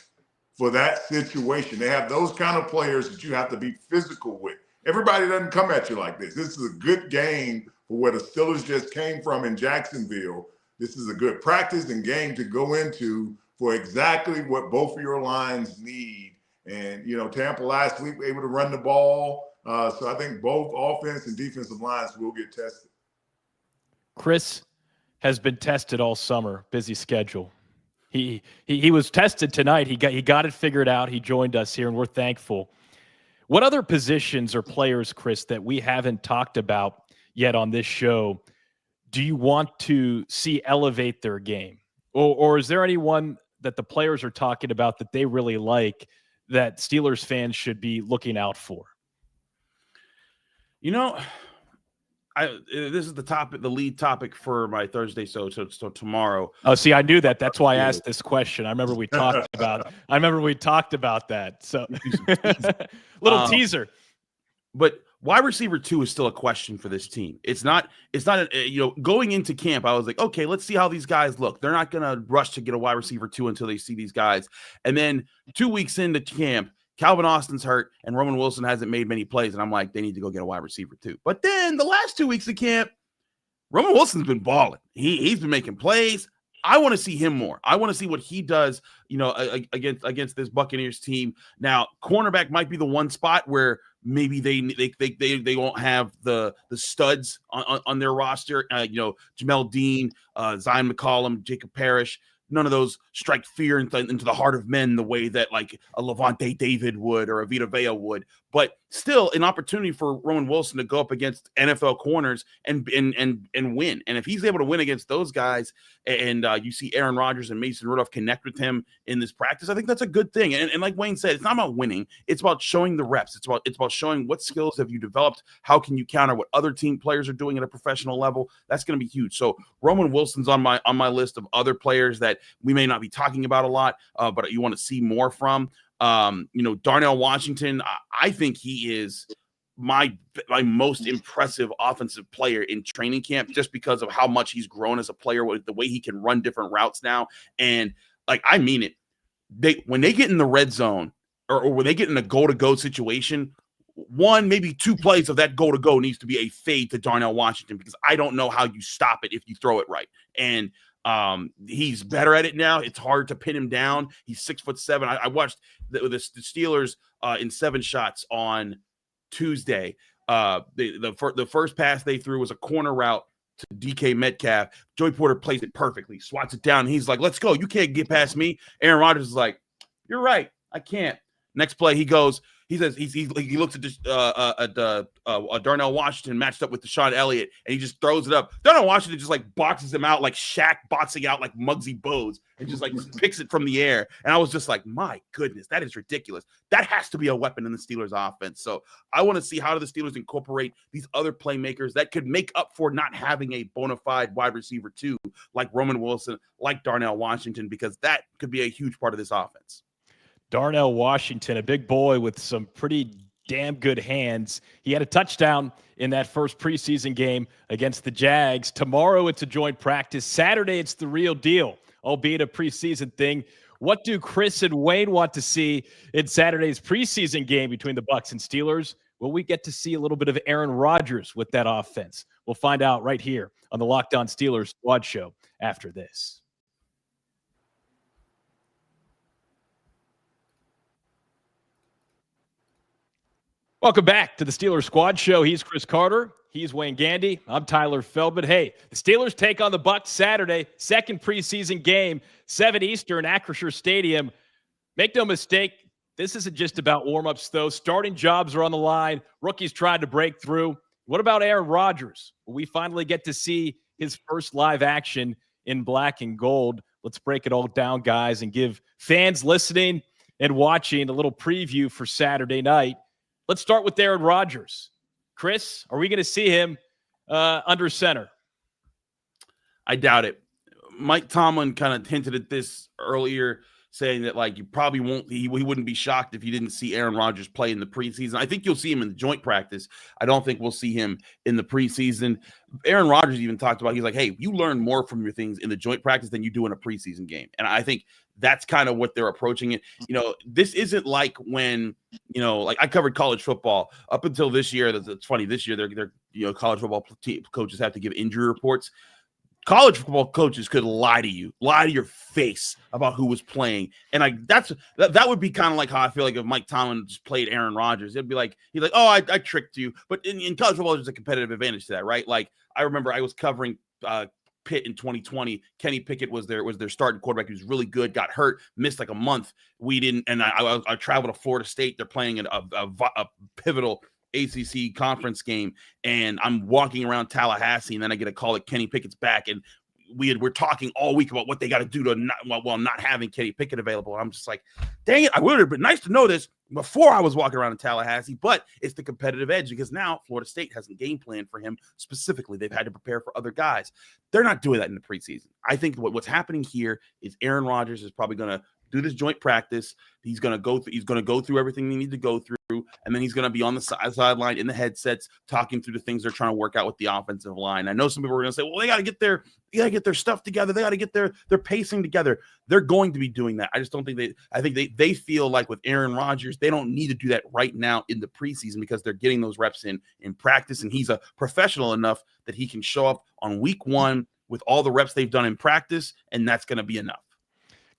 for that situation. They have those kind of players that you have to be physical with. Everybody doesn't come at you like this. This is a good game for where the Steelers just came from in Jacksonville. This is a good practice and game to go into for exactly what both of your lines need. And, Tampa last week were able to run the ball. So I think both offense and defensive lines will get tested. Chris has been tested all summer, busy schedule. He was tested tonight. He got it figured out. He joined us here, and we're thankful. What other positions or players, Chris, that we haven't talked about yet on this show do you want to see elevate their game? Or is there anyone that the players are talking about that they really like that Steelers fans should be looking out for? This is the lead topic for my Thursday. So tomorrow. Oh, see, I knew that. That's why I asked this question. I remember we talked about that. So little teaser. But wide receiver 2 is still a question for this team. It's not going into camp, I was like, okay, let's see how these guys look. They're not going to rush to get a wide receiver 2 until they see these guys. And then 2 weeks into camp, Calvin Austin's hurt and Roman Wilson hasn't made many plays. And I'm like, they need to go get a wide receiver 2. But then the last 2 weeks of camp, Roman Wilson's been balling. He's been making plays. I want to see him more. I want to see what he does, against this Buccaneers team. Now, cornerback might be the one spot where maybe they won't have the studs on their roster. Jamel Dean, Zion McCollum, Jacob Parrish. None of those strike fear into the heart of men the way that like a Levante David would or a Vita Vea would. But still an opportunity for Roman Wilson to go up against NFL corners and win. And if he's able to win against those guys and you see Aaron Rodgers and Mason Rudolph connect with him in this practice, I think that's a good thing. And like Wayne said, it's not about winning. It's about showing the reps. It's about showing what skills have you developed. How can you counter what other team players are doing at a professional level? That's going to be huge. So Roman Wilson's on my list of other players that we may not be talking about a lot, but you want to see more from. Darnell Washington, I think he is my most impressive offensive player in training camp just because of how much he's grown as a player, with the way he can run different routes now. And I mean it, when they get in the red zone or when they get in a go-to-go situation, one, maybe 2 plays of that goal-to-go needs to be a fade to Darnell Washington, because I don't know how you stop it if you throw it right. And he's better at it now. It's hard to pin him down. He's 6'7". I watched the Steelers in 7 shots on Tuesday. The first pass they threw was a corner route to DK Metcalf. Joey Porter plays it perfectly, swats it down. And he's like, let's go. You can't get past me. Aaron Rodgers is like, you're right. I can't. Next play, he goes, he says, he looks at Darnell Washington matched up with Deshaun Elliott, and he just throws it up. Darnell Washington just like boxes him out like Shaq boxing out like Muggsy Bogues, and just picks it from the air. And I was just like, my goodness, that is ridiculous. That has to be a weapon in the Steelers offense. So I want to see how do the Steelers incorporate these other playmakers that could make up for not having a bona fide wide receiver 2 like Roman Wilson, like Darnell Washington, because that could be a huge part of this offense. Darnell Washington, a big boy with some pretty damn good hands. He had a touchdown in that first preseason game against the Jags. Tomorrow it's a joint practice. Saturday it's the real deal, albeit a preseason thing. What do Chris and Wayne want to see in Saturday's preseason game between the Bucs and Steelers? Will we get to see a little bit of Aaron Rodgers with that offense? We'll find out right here on the Locked On Steelers Squad Show after this. Welcome back to the Steelers Squad Show. He's Chris Carter. He's Wayne Gandy. I'm Tyler Feldman. Hey, the Steelers take on the Bucs Saturday, second preseason game, 7 Eastern, Acrisure Stadium. Make no mistake, this isn't just about warm-ups, though. Starting jobs are on the line. Rookies tried to break through. What about Aaron Rodgers? Will we finally get to see his first live action in black and gold? Let's break it all down, guys, and give fans listening and watching a little preview for Saturday night. Let's start with Aaron Rodgers. Chris, are we going to see him under center? I doubt it. Mike Tomlin kind of hinted at this earlier, saying that like you probably won't. He wouldn't be shocked if you didn't see Aaron Rodgers play in the preseason. I think you'll see him in the joint practice. I don't think we'll see him in the preseason. Aaron Rodgers even talked about, he's like, hey, you learn more from your things in the joint practice than you do in a preseason game. And I think that's kind of what they're approaching it. You know, this isn't like when, you know, like I covered college football up until this year. It's funny, this year they're you know, college football coaches have to give injury reports. College football coaches could lie to your face about who was playing. And like that would be kind of like how I feel like if Mike Tomlin just played Aaron Rodgers. It'd be like, he's like, oh, I tricked you. But in college football, there's a competitive advantage to that, right? Like I remember I was covering Pitt in 2020. Kenny Pickett was their starting quarterback. He was really good, got hurt, missed like a month. We didn't, and I traveled to Florida State. They're playing a pivotal ACC conference game, and I'm walking around Tallahassee, and then I get a call that Kenny Pickett's back, and we're talking all week about what they got to do to not having Kenny Pickett available. I'm just like, dang it, I would have been nice to know this before I was walking around in Tallahassee, but it's the competitive edge because now Florida State has a game plan for him specifically. They've had to prepare for other guys. They're not doing that in the preseason. I think what's happening here is Aaron Rodgers is probably going to do this joint practice. He's going to go through everything they need to go through, and then he's going to be on the sideline in the headsets talking through the things they're trying to work out with the offensive line. I know some people are going to say, well, they got to get their stuff together. They got to get their pacing together. They're going to be doing that. I just don't think I think they feel like with Aaron Rodgers, they don't need to do that right now in the preseason because they're getting those reps in practice, and he's a professional enough that he can show up on week 1 with all the reps they've done in practice, and that's going to be enough.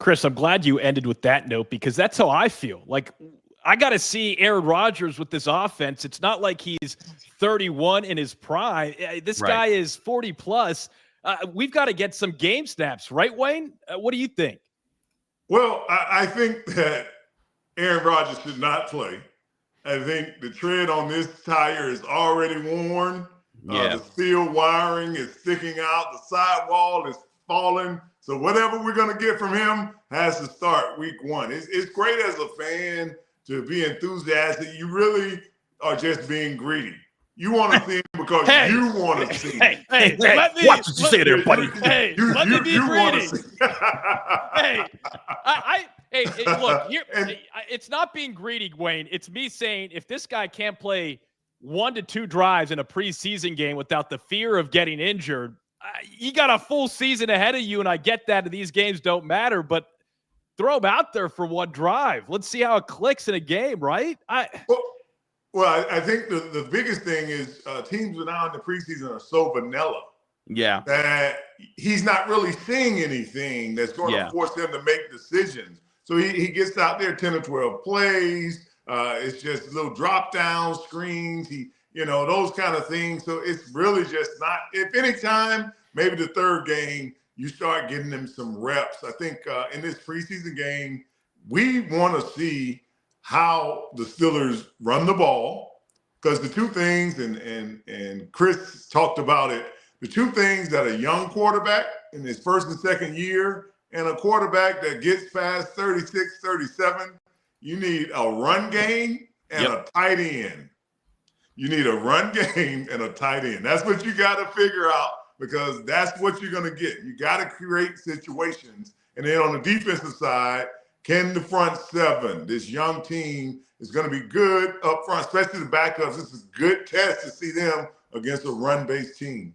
Chris, I'm glad you ended with that note because that's how I feel. Like, I got to see Aaron Rodgers with this offense. It's not like he's 31 in his prime. This guy is 40 plus. We've got to get some game snaps, right, Wayne? What do you think? Well, I think that Aaron Rodgers should not play. I think the tread on this tire is already worn. The steel wiring is sticking out. The sidewall is falling. So whatever we're going to get from him has to start week 1. It's great as a fan to be enthusiastic. You really are just being greedy. You want to see him because you want to see him. Hey, watch what you say there, buddy. Hey, let me be greedy. Look, it's not being greedy, Wayne. It's me saying if this guy can't play 1 to 2 drives in a preseason game without the fear of getting injured, you got a full season ahead of you, and I get that these games don't matter, but throw him out there for 1 drive. Let's see how it clicks in a game, right? Well, I think the biggest thing is teams now in the preseason are so vanilla. Yeah. That he's not really seeing anything that's going to force him to make decisions. So he gets out there 10 or 12 plays. It's just little drop-down screens. Those kind of things. So it's really just not, if any time, maybe the 3rd game, you start getting them some reps. I think in this preseason game, we want to see how the Steelers run the ball, because the 2 things, and Chris talked about it, the 2 things that a young quarterback in his 1st and 2nd year and a quarterback that gets past 36, 37, you need a run game and a tight end. You need a run game and a tight end. That's what you got to figure out, because that's what you're going to get. You got to create situations. And then on the defensive side, Can the front seven, this young team is going to be good up front, especially the backups. This is a good test to see them against a run-based team.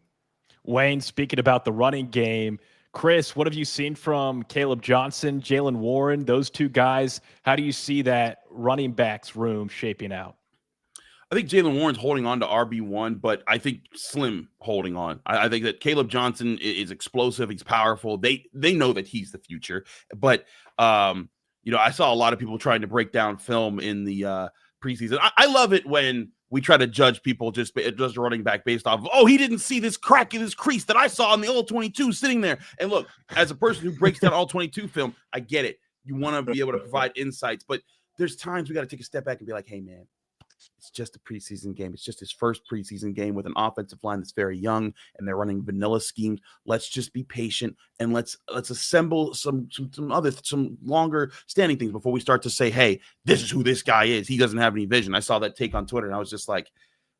Wayne, speaking about the running game, Chris, what have you seen from Caleb Johnson, Jalen Warren, those two guys? How do you see that running backs room shaping out? I think Jalen Warren's holding on to RB1, but I think slim holding on. I think that Caleb Johnson is explosive. He's powerful. They know that he's the future. But, I saw a lot of people trying to break down film in the preseason. I love it when we try to judge people just running back based off of, he didn't see this crack in this crease that I saw in the All-22 sitting there. And look, as a person who breaks down All-22 film, I get it. You want to be able to provide insights, but there's times we got to take a step back and be like, hey, man, it's just a preseason game. It's just his first preseason game with an offensive line that's very young, and they're running vanilla schemes. Let's just be patient and let's assemble some longer standing things before we start to say, hey, this is who this guy is. He doesn't have any vision. I saw that take on Twitter, and I was just like,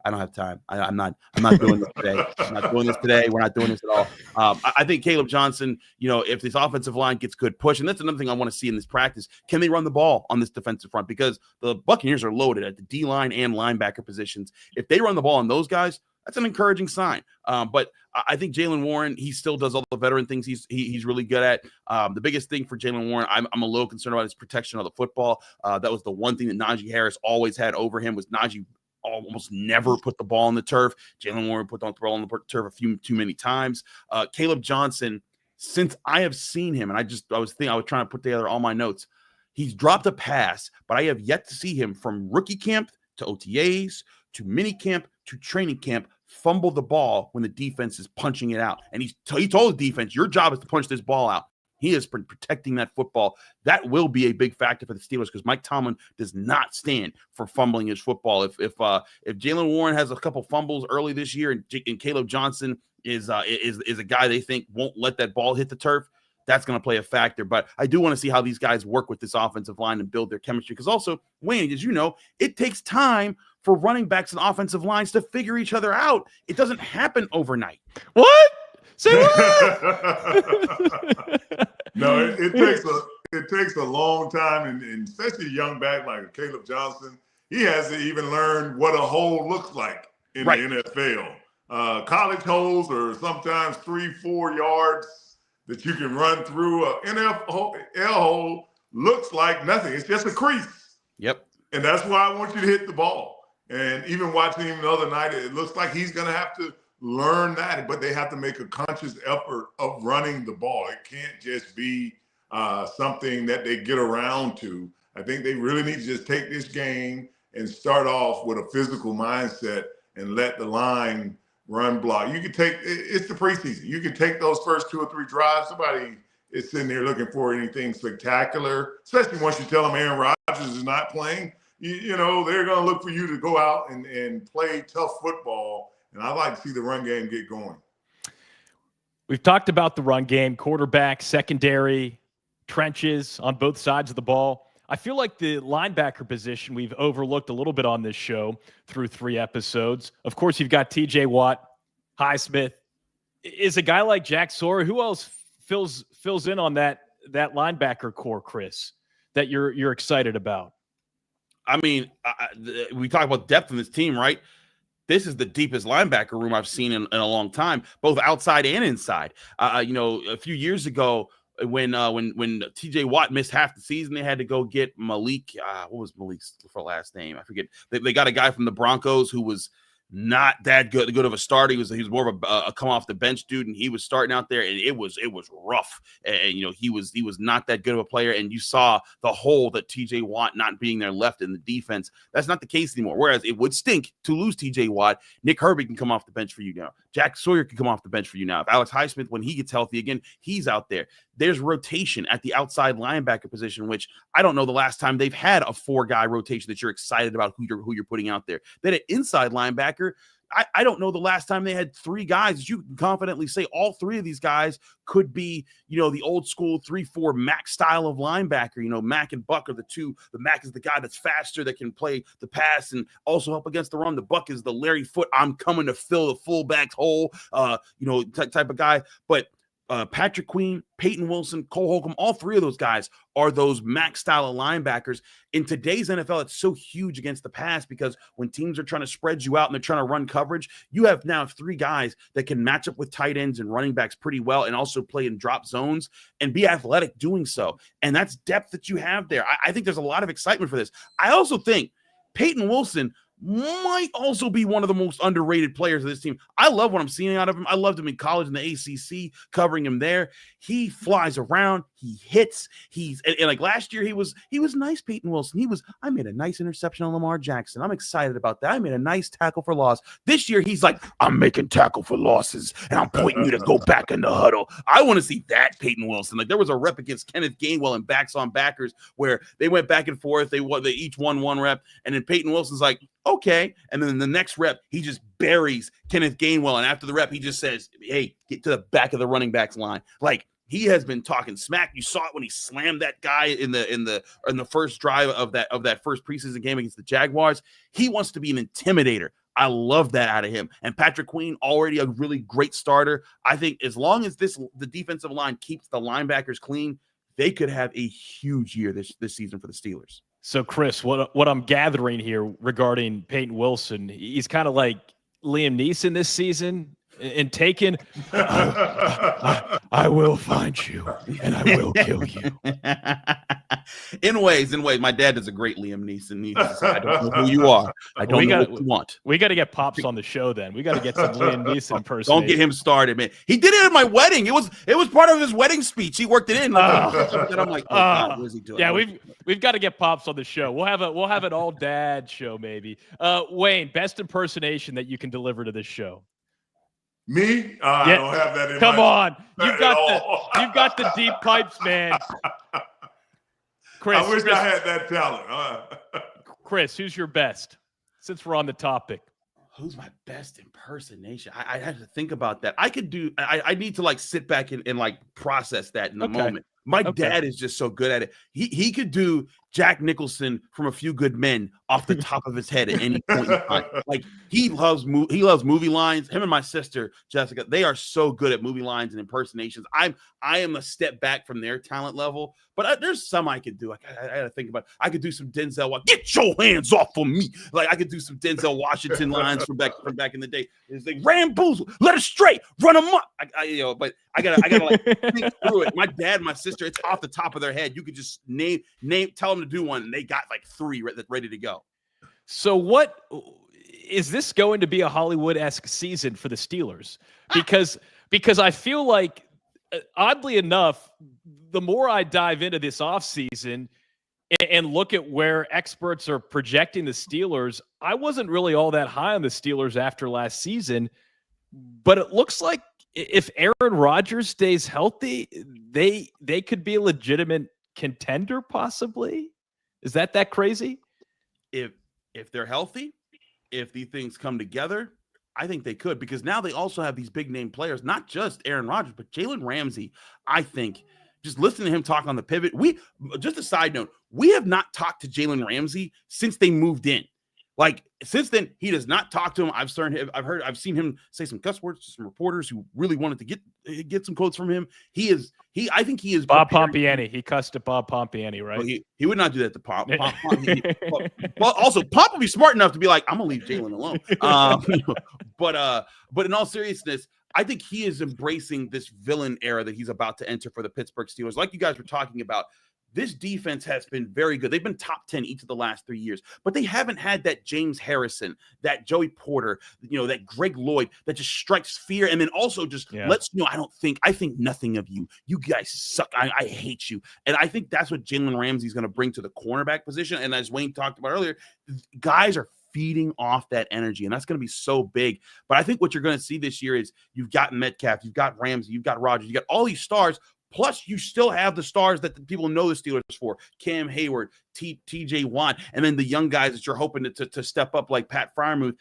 I don't have time. I'm not doing this today. I'm not doing this today. We're not doing this at all. I think Caleb Johnson, if this offensive line gets good push, and that's another thing I want to see in this practice, can they run the ball on this defensive front? Because the Buccaneers are loaded at the D-line and linebacker positions. If they run the ball on those guys, that's an encouraging sign. But I think Jalen Warren, he still does all the veteran things he's really good at. The biggest thing for Jalen Warren, I'm a little concerned about his protection of the football. That was the one thing that Najee Harris always had over him, was Najee almost never put the ball on the turf. Jalen Warren put the ball on the turf a few too many times. Caleb Johnson, since I have seen him, and I was trying to put together all my notes, he's dropped a pass, but I have yet to see him from rookie camp to OTAs to mini camp to training camp fumble the ball when the defense is punching it out. And he told the defense, your job is to punch this ball out. He is protecting that football. That will be a big factor for the Steelers because Mike Tomlin does not stand for fumbling his football. If Jalen Warren has a couple fumbles early this year and Caleb Johnson is a guy they think won't let that ball hit the turf, that's going to play a factor. But I do want to see how these guys work with this offensive line and build their chemistry. Because also, Wayne, as you know, it takes time for running backs and offensive lines to figure each other out. It doesn't happen overnight. What? Say what? No, it takes a long time, and especially a young back like Caleb Johnson. He has to even learn what a hole looks like in the NFL. College holes are sometimes 3-4 yards that you can run through. An NFL hole looks like nothing. It's just a crease. Yep. And that's why I want you to hit the ball. And even watching him the other night, it looks like he's going to have to learn that, but they have to make a conscious effort of running the ball. It can't just be something that they get around to. I think they really need to just take this game and start off with a physical mindset and let the line run block. You can it's the preseason. You can take those first 2 or 3 drives. Somebody is sitting there looking for anything spectacular, especially once you tell them Aaron Rodgers is not playing. You know, they're going to look for you to go out and play tough football. And I'd like to see the run game get going. We've talked about the run game, quarterback, secondary, trenches on both sides of the ball. I feel like the linebacker position we've overlooked a little bit on this show through 3 episodes. Of course, you've got TJ Watt, Highsmith. Is a guy like Jack Sawyer, who else fills in on that linebacker core, Chris, that you're excited about? I mean, we talk about depth in this team, right? This is the deepest linebacker room I've seen in a long time, both outside and inside. A few years ago, when TJ Watt missed half the season, they had to go get Malik. What was Malik's last name? I forget. They got a guy from the Broncos who was not that good of a starter. He was more of a come off the bench dude, and he was starting out there, and it was rough. And he was not that good of a player. And you saw the hole that TJ Watt not being there left in the defense. That's not the case anymore. Whereas it would stink to lose TJ Watt. Nick Herbig can come off the bench for you now. Jack Sawyer can come off the bench for you now. If Alex Highsmith, when he gets healthy again, he's out there. There's rotation at the outside linebacker position, which I don't know the last time they've had a 4-guy rotation that you're excited about who you're putting out there. Then at inside linebacker, I don't know the last time they had 3 guys that you can confidently say all 3 of these guys could be, the old school 3-4 Mac style of linebacker. Mac and Buck are the 2. The Mac is the guy that's faster, that can play the pass and also help against the run. The Buck is the Larry Foote, I'm coming to fill the fullback's hole, type of guy. But Patrick Queen, Peyton Wilson, Cole Holcomb, all three of those guys are those max style of linebackers. In today's NFL, it's so huge against the pass because when teams are trying to spread you out and they're trying to run coverage, you have now three guys that can match up with tight ends and running backs pretty well and also play in drop zones and be athletic doing so. And that's depth that you have there. I think there's a lot of excitement for this. I also think Peyton Wilson might also be one of the most underrated players of this team. I love what I'm seeing out of him. I loved him in college in the ACC, covering him there. He flies around. He hits. And like last year, he was nice, Peyton Wilson. I made a nice interception on Lamar Jackson. I'm excited about that. I made a nice tackle for loss. This year, he's like, I'm making tackle for losses, and I'm pointing you to go back in the huddle. I want to see that, Peyton Wilson. Like there was a rep against Kenneth Gainwell and Backs on Backers where they went back and forth. They each won one rep, and then Peyton Wilson's like, okay. And then the next rep, he just buries Kenneth Gainwell. And after the rep, he just says, hey, get to the back of the running backs line. Like he has been talking smack. You saw it when he slammed that guy in the first drive of that first preseason game against the Jaguars. He wants to be an intimidator. I love that out of him. And Patrick Queen, already a really great starter. I think as long as the defensive line keeps the linebackers clean, they could have a huge year this season for the Steelers. So, Chris, what I'm gathering here regarding Peyton Wilson, he's kind of like Liam Neeson this season in Taken. I will find you and I will kill you. In ways. My dad does a great Liam Neeson. He just, I don't know who you are. I don't know what you want. We got to get Pops on the show then. We got to get some Liam Neeson person. Don't get him started, man. He did it at my wedding. It was part of his wedding speech. He worked it in. And I'm like, oh, God, what is he doing? Yeah, we've got to get Pops on the show. We'll have an all dad show maybe. Wayne, best impersonation that you can deliver to this show. Me? I don't have that in Come on. You've got the deep pipes, man. Chris, I wish I had that talent. Chris, who's your best? Since we're on the topic. Who's my best impersonation? I have to think about that. I need to like sit back and like process that in the moment. My dad is just so good at it. He could do Jack Nicholson from A Few Good Men off the top of his head at any point in time. Like he loves movie lines. Him and my sister Jessica, they are so good at movie lines and impersonations. I am a step back from their talent level, but there's some I could do. I got to think about. I could do some Denzel. Get your hands off of me! Like I could do some Denzel Washington lines from back in the day. It's like Ramboozle, let it straight, run them up. But I gotta like think through it. My dad, my sister, it's off the top of their head. You could just tell them to do one, and they got like three ready to go. So what is this going to be a Hollywood-esque season for the Steelers? Because I feel like, oddly enough, the more I dive into this offseason and look at where experts are projecting the Steelers, I wasn't really all that high on the Steelers after last season, but it looks like if Aaron Rodgers stays healthy, they could be a legitimate contender possibly. Is that crazy? If they're healthy, if these things come together, I think they could, because now they also have these big name players, not just Aaron Rodgers, but Jalen Ramsey. I think just listening to him talk on the pivot, just a side note, we have not talked to Jalen Ramsey since they moved in. Like since then, he does not talk to him. I've seen him say some cuss words to some reporters who really wanted to get some quotes from him. I think he is Bob Pompiani. He cussed at Bob Pompiani, right? Well, he would not do that to Pop. Well, also Pop would be smart enough to be like, I'm gonna leave Jalen alone. But in all seriousness, I think he is embracing this villain era that he's about to enter for the Pittsburgh Steelers. Like you guys were talking about, this defense has been very good. They've been top 10 each of the last 3 years, but they haven't had that James Harrison, that Joey Porter, that Greg Lloyd that just strikes fear and then also just lets you know, I think nothing of you. You guys suck. I hate you. And I think that's what Jalen Ramsey is going to bring to the cornerback position. And as Wayne talked about earlier, guys are feeding off that energy, and that's going to be so big. But I think what you're going to see this year is you've got Metcalf, you've got Ramsey, you've got Rodgers, you got all these stars. Plus, you still have the stars that the people know the Steelers for: Cam Heyward, TJ Watt, and then the young guys that you're hoping to step up like Pat Freiermuth.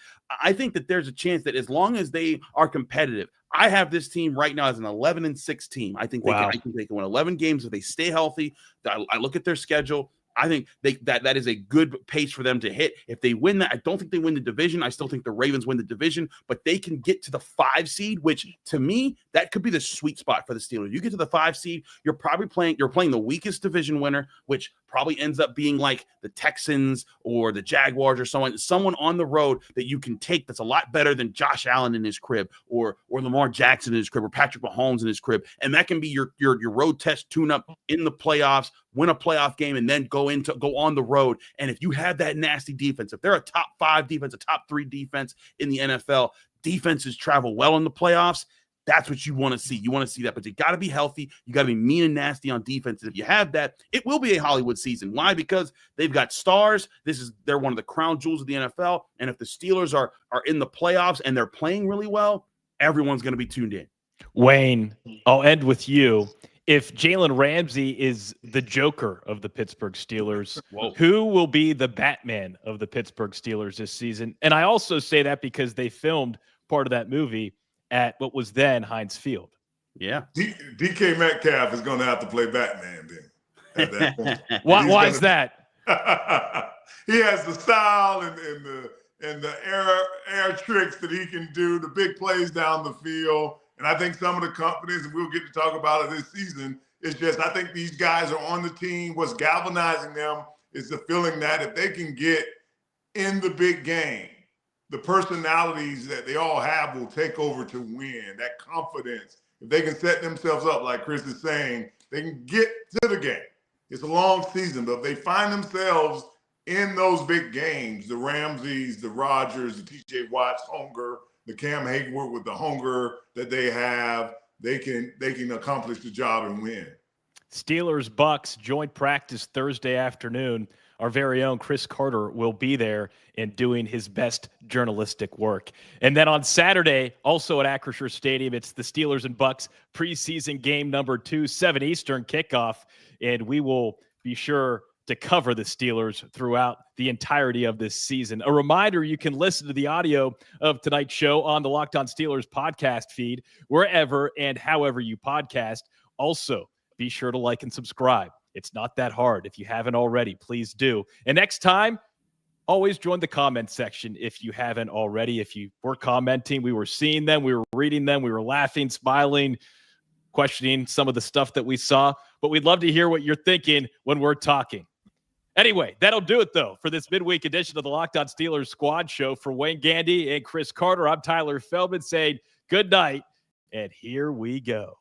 I think that there's a chance that as long as they are competitive, I have this team right now as an 11-6 team. I think they can win 11 games if they stay healthy. I look at their schedule. I think that is a good pace for them to hit. If they win that, I don't think they win the division. I still think the Ravens win the division, but they can get to the 5 seed, which to me, that could be the sweet spot for the Steelers. You get to the 5 seed, you're playing the weakest division winner, which probably ends up being like the Texans or the Jaguars or someone on the road that you can take that's a lot better than Josh Allen in his crib or Lamar Jackson in his crib or Patrick Mahomes in his crib. And that can be your road test tune-up in the playoffs, win a playoff game, and then go on the road. And if you have that nasty defense, if they're a top 5 defense, a top 3 defense in the NFL, defenses travel well in the playoffs. That's what you want to see. You want to see that, but you got to be healthy. You got to be mean and nasty on defense. And if you have that, it will be a Hollywood season. Why? Because they've got stars. They're one of the crown jewels of the NFL. And if the Steelers are in the playoffs and they're playing really well, everyone's going to be tuned in. Wayne, I'll end with you. If Jalen Ramsey is the Joker of the Pittsburgh Steelers, who will be the Batman of the Pittsburgh Steelers this season? And I also say that because they filmed part of that movie at what was then Heinz Field. Yeah. DK Metcalf is going to have to play Batman then at that point. Why is that? He has the style and the air tricks that he can do, the big plays down the field. And I think some of the confidence, and we'll get to talk about it this season, is just I think these guys are on the team. What's galvanizing them is the feeling that if they can get in the big game, the personalities that they all have will take over to win. That confidence, if they can set themselves up, like Chris is saying, they can get to the game. It's a long season, but if they find themselves in those big games, the Ramseys, the Rodgers, the TJ Watts hunger, the Cam Heyward with the hunger that they have, they can accomplish the job and win. Steelers Bucks joint practice Thursday afternoon. Our very own Chris Carter will be there and doing his best journalistic work. And then on Saturday, also at Acrisure Stadium, it's the Steelers and Bucks preseason game number 2, 7 Eastern kickoff. And we will be sure to cover the Steelers throughout the entirety of this season. A reminder, you can listen to the audio of tonight's show on the Locked On Steelers podcast feed, wherever and however you podcast. Also, be sure to like and subscribe. It's not that hard. If you haven't already, please do. And next time, always join the comment section if you haven't already. If you were commenting, we were seeing them, we were reading them, we were laughing, smiling, questioning some of the stuff that we saw. But we'd love to hear what you're thinking when we're talking. Anyway, that'll do it, though, for this midweek edition of the Locked On Steelers Squad Show. For Wayne Gandy and Chris Carter, I'm Tyler Feldman saying good night, and here we go.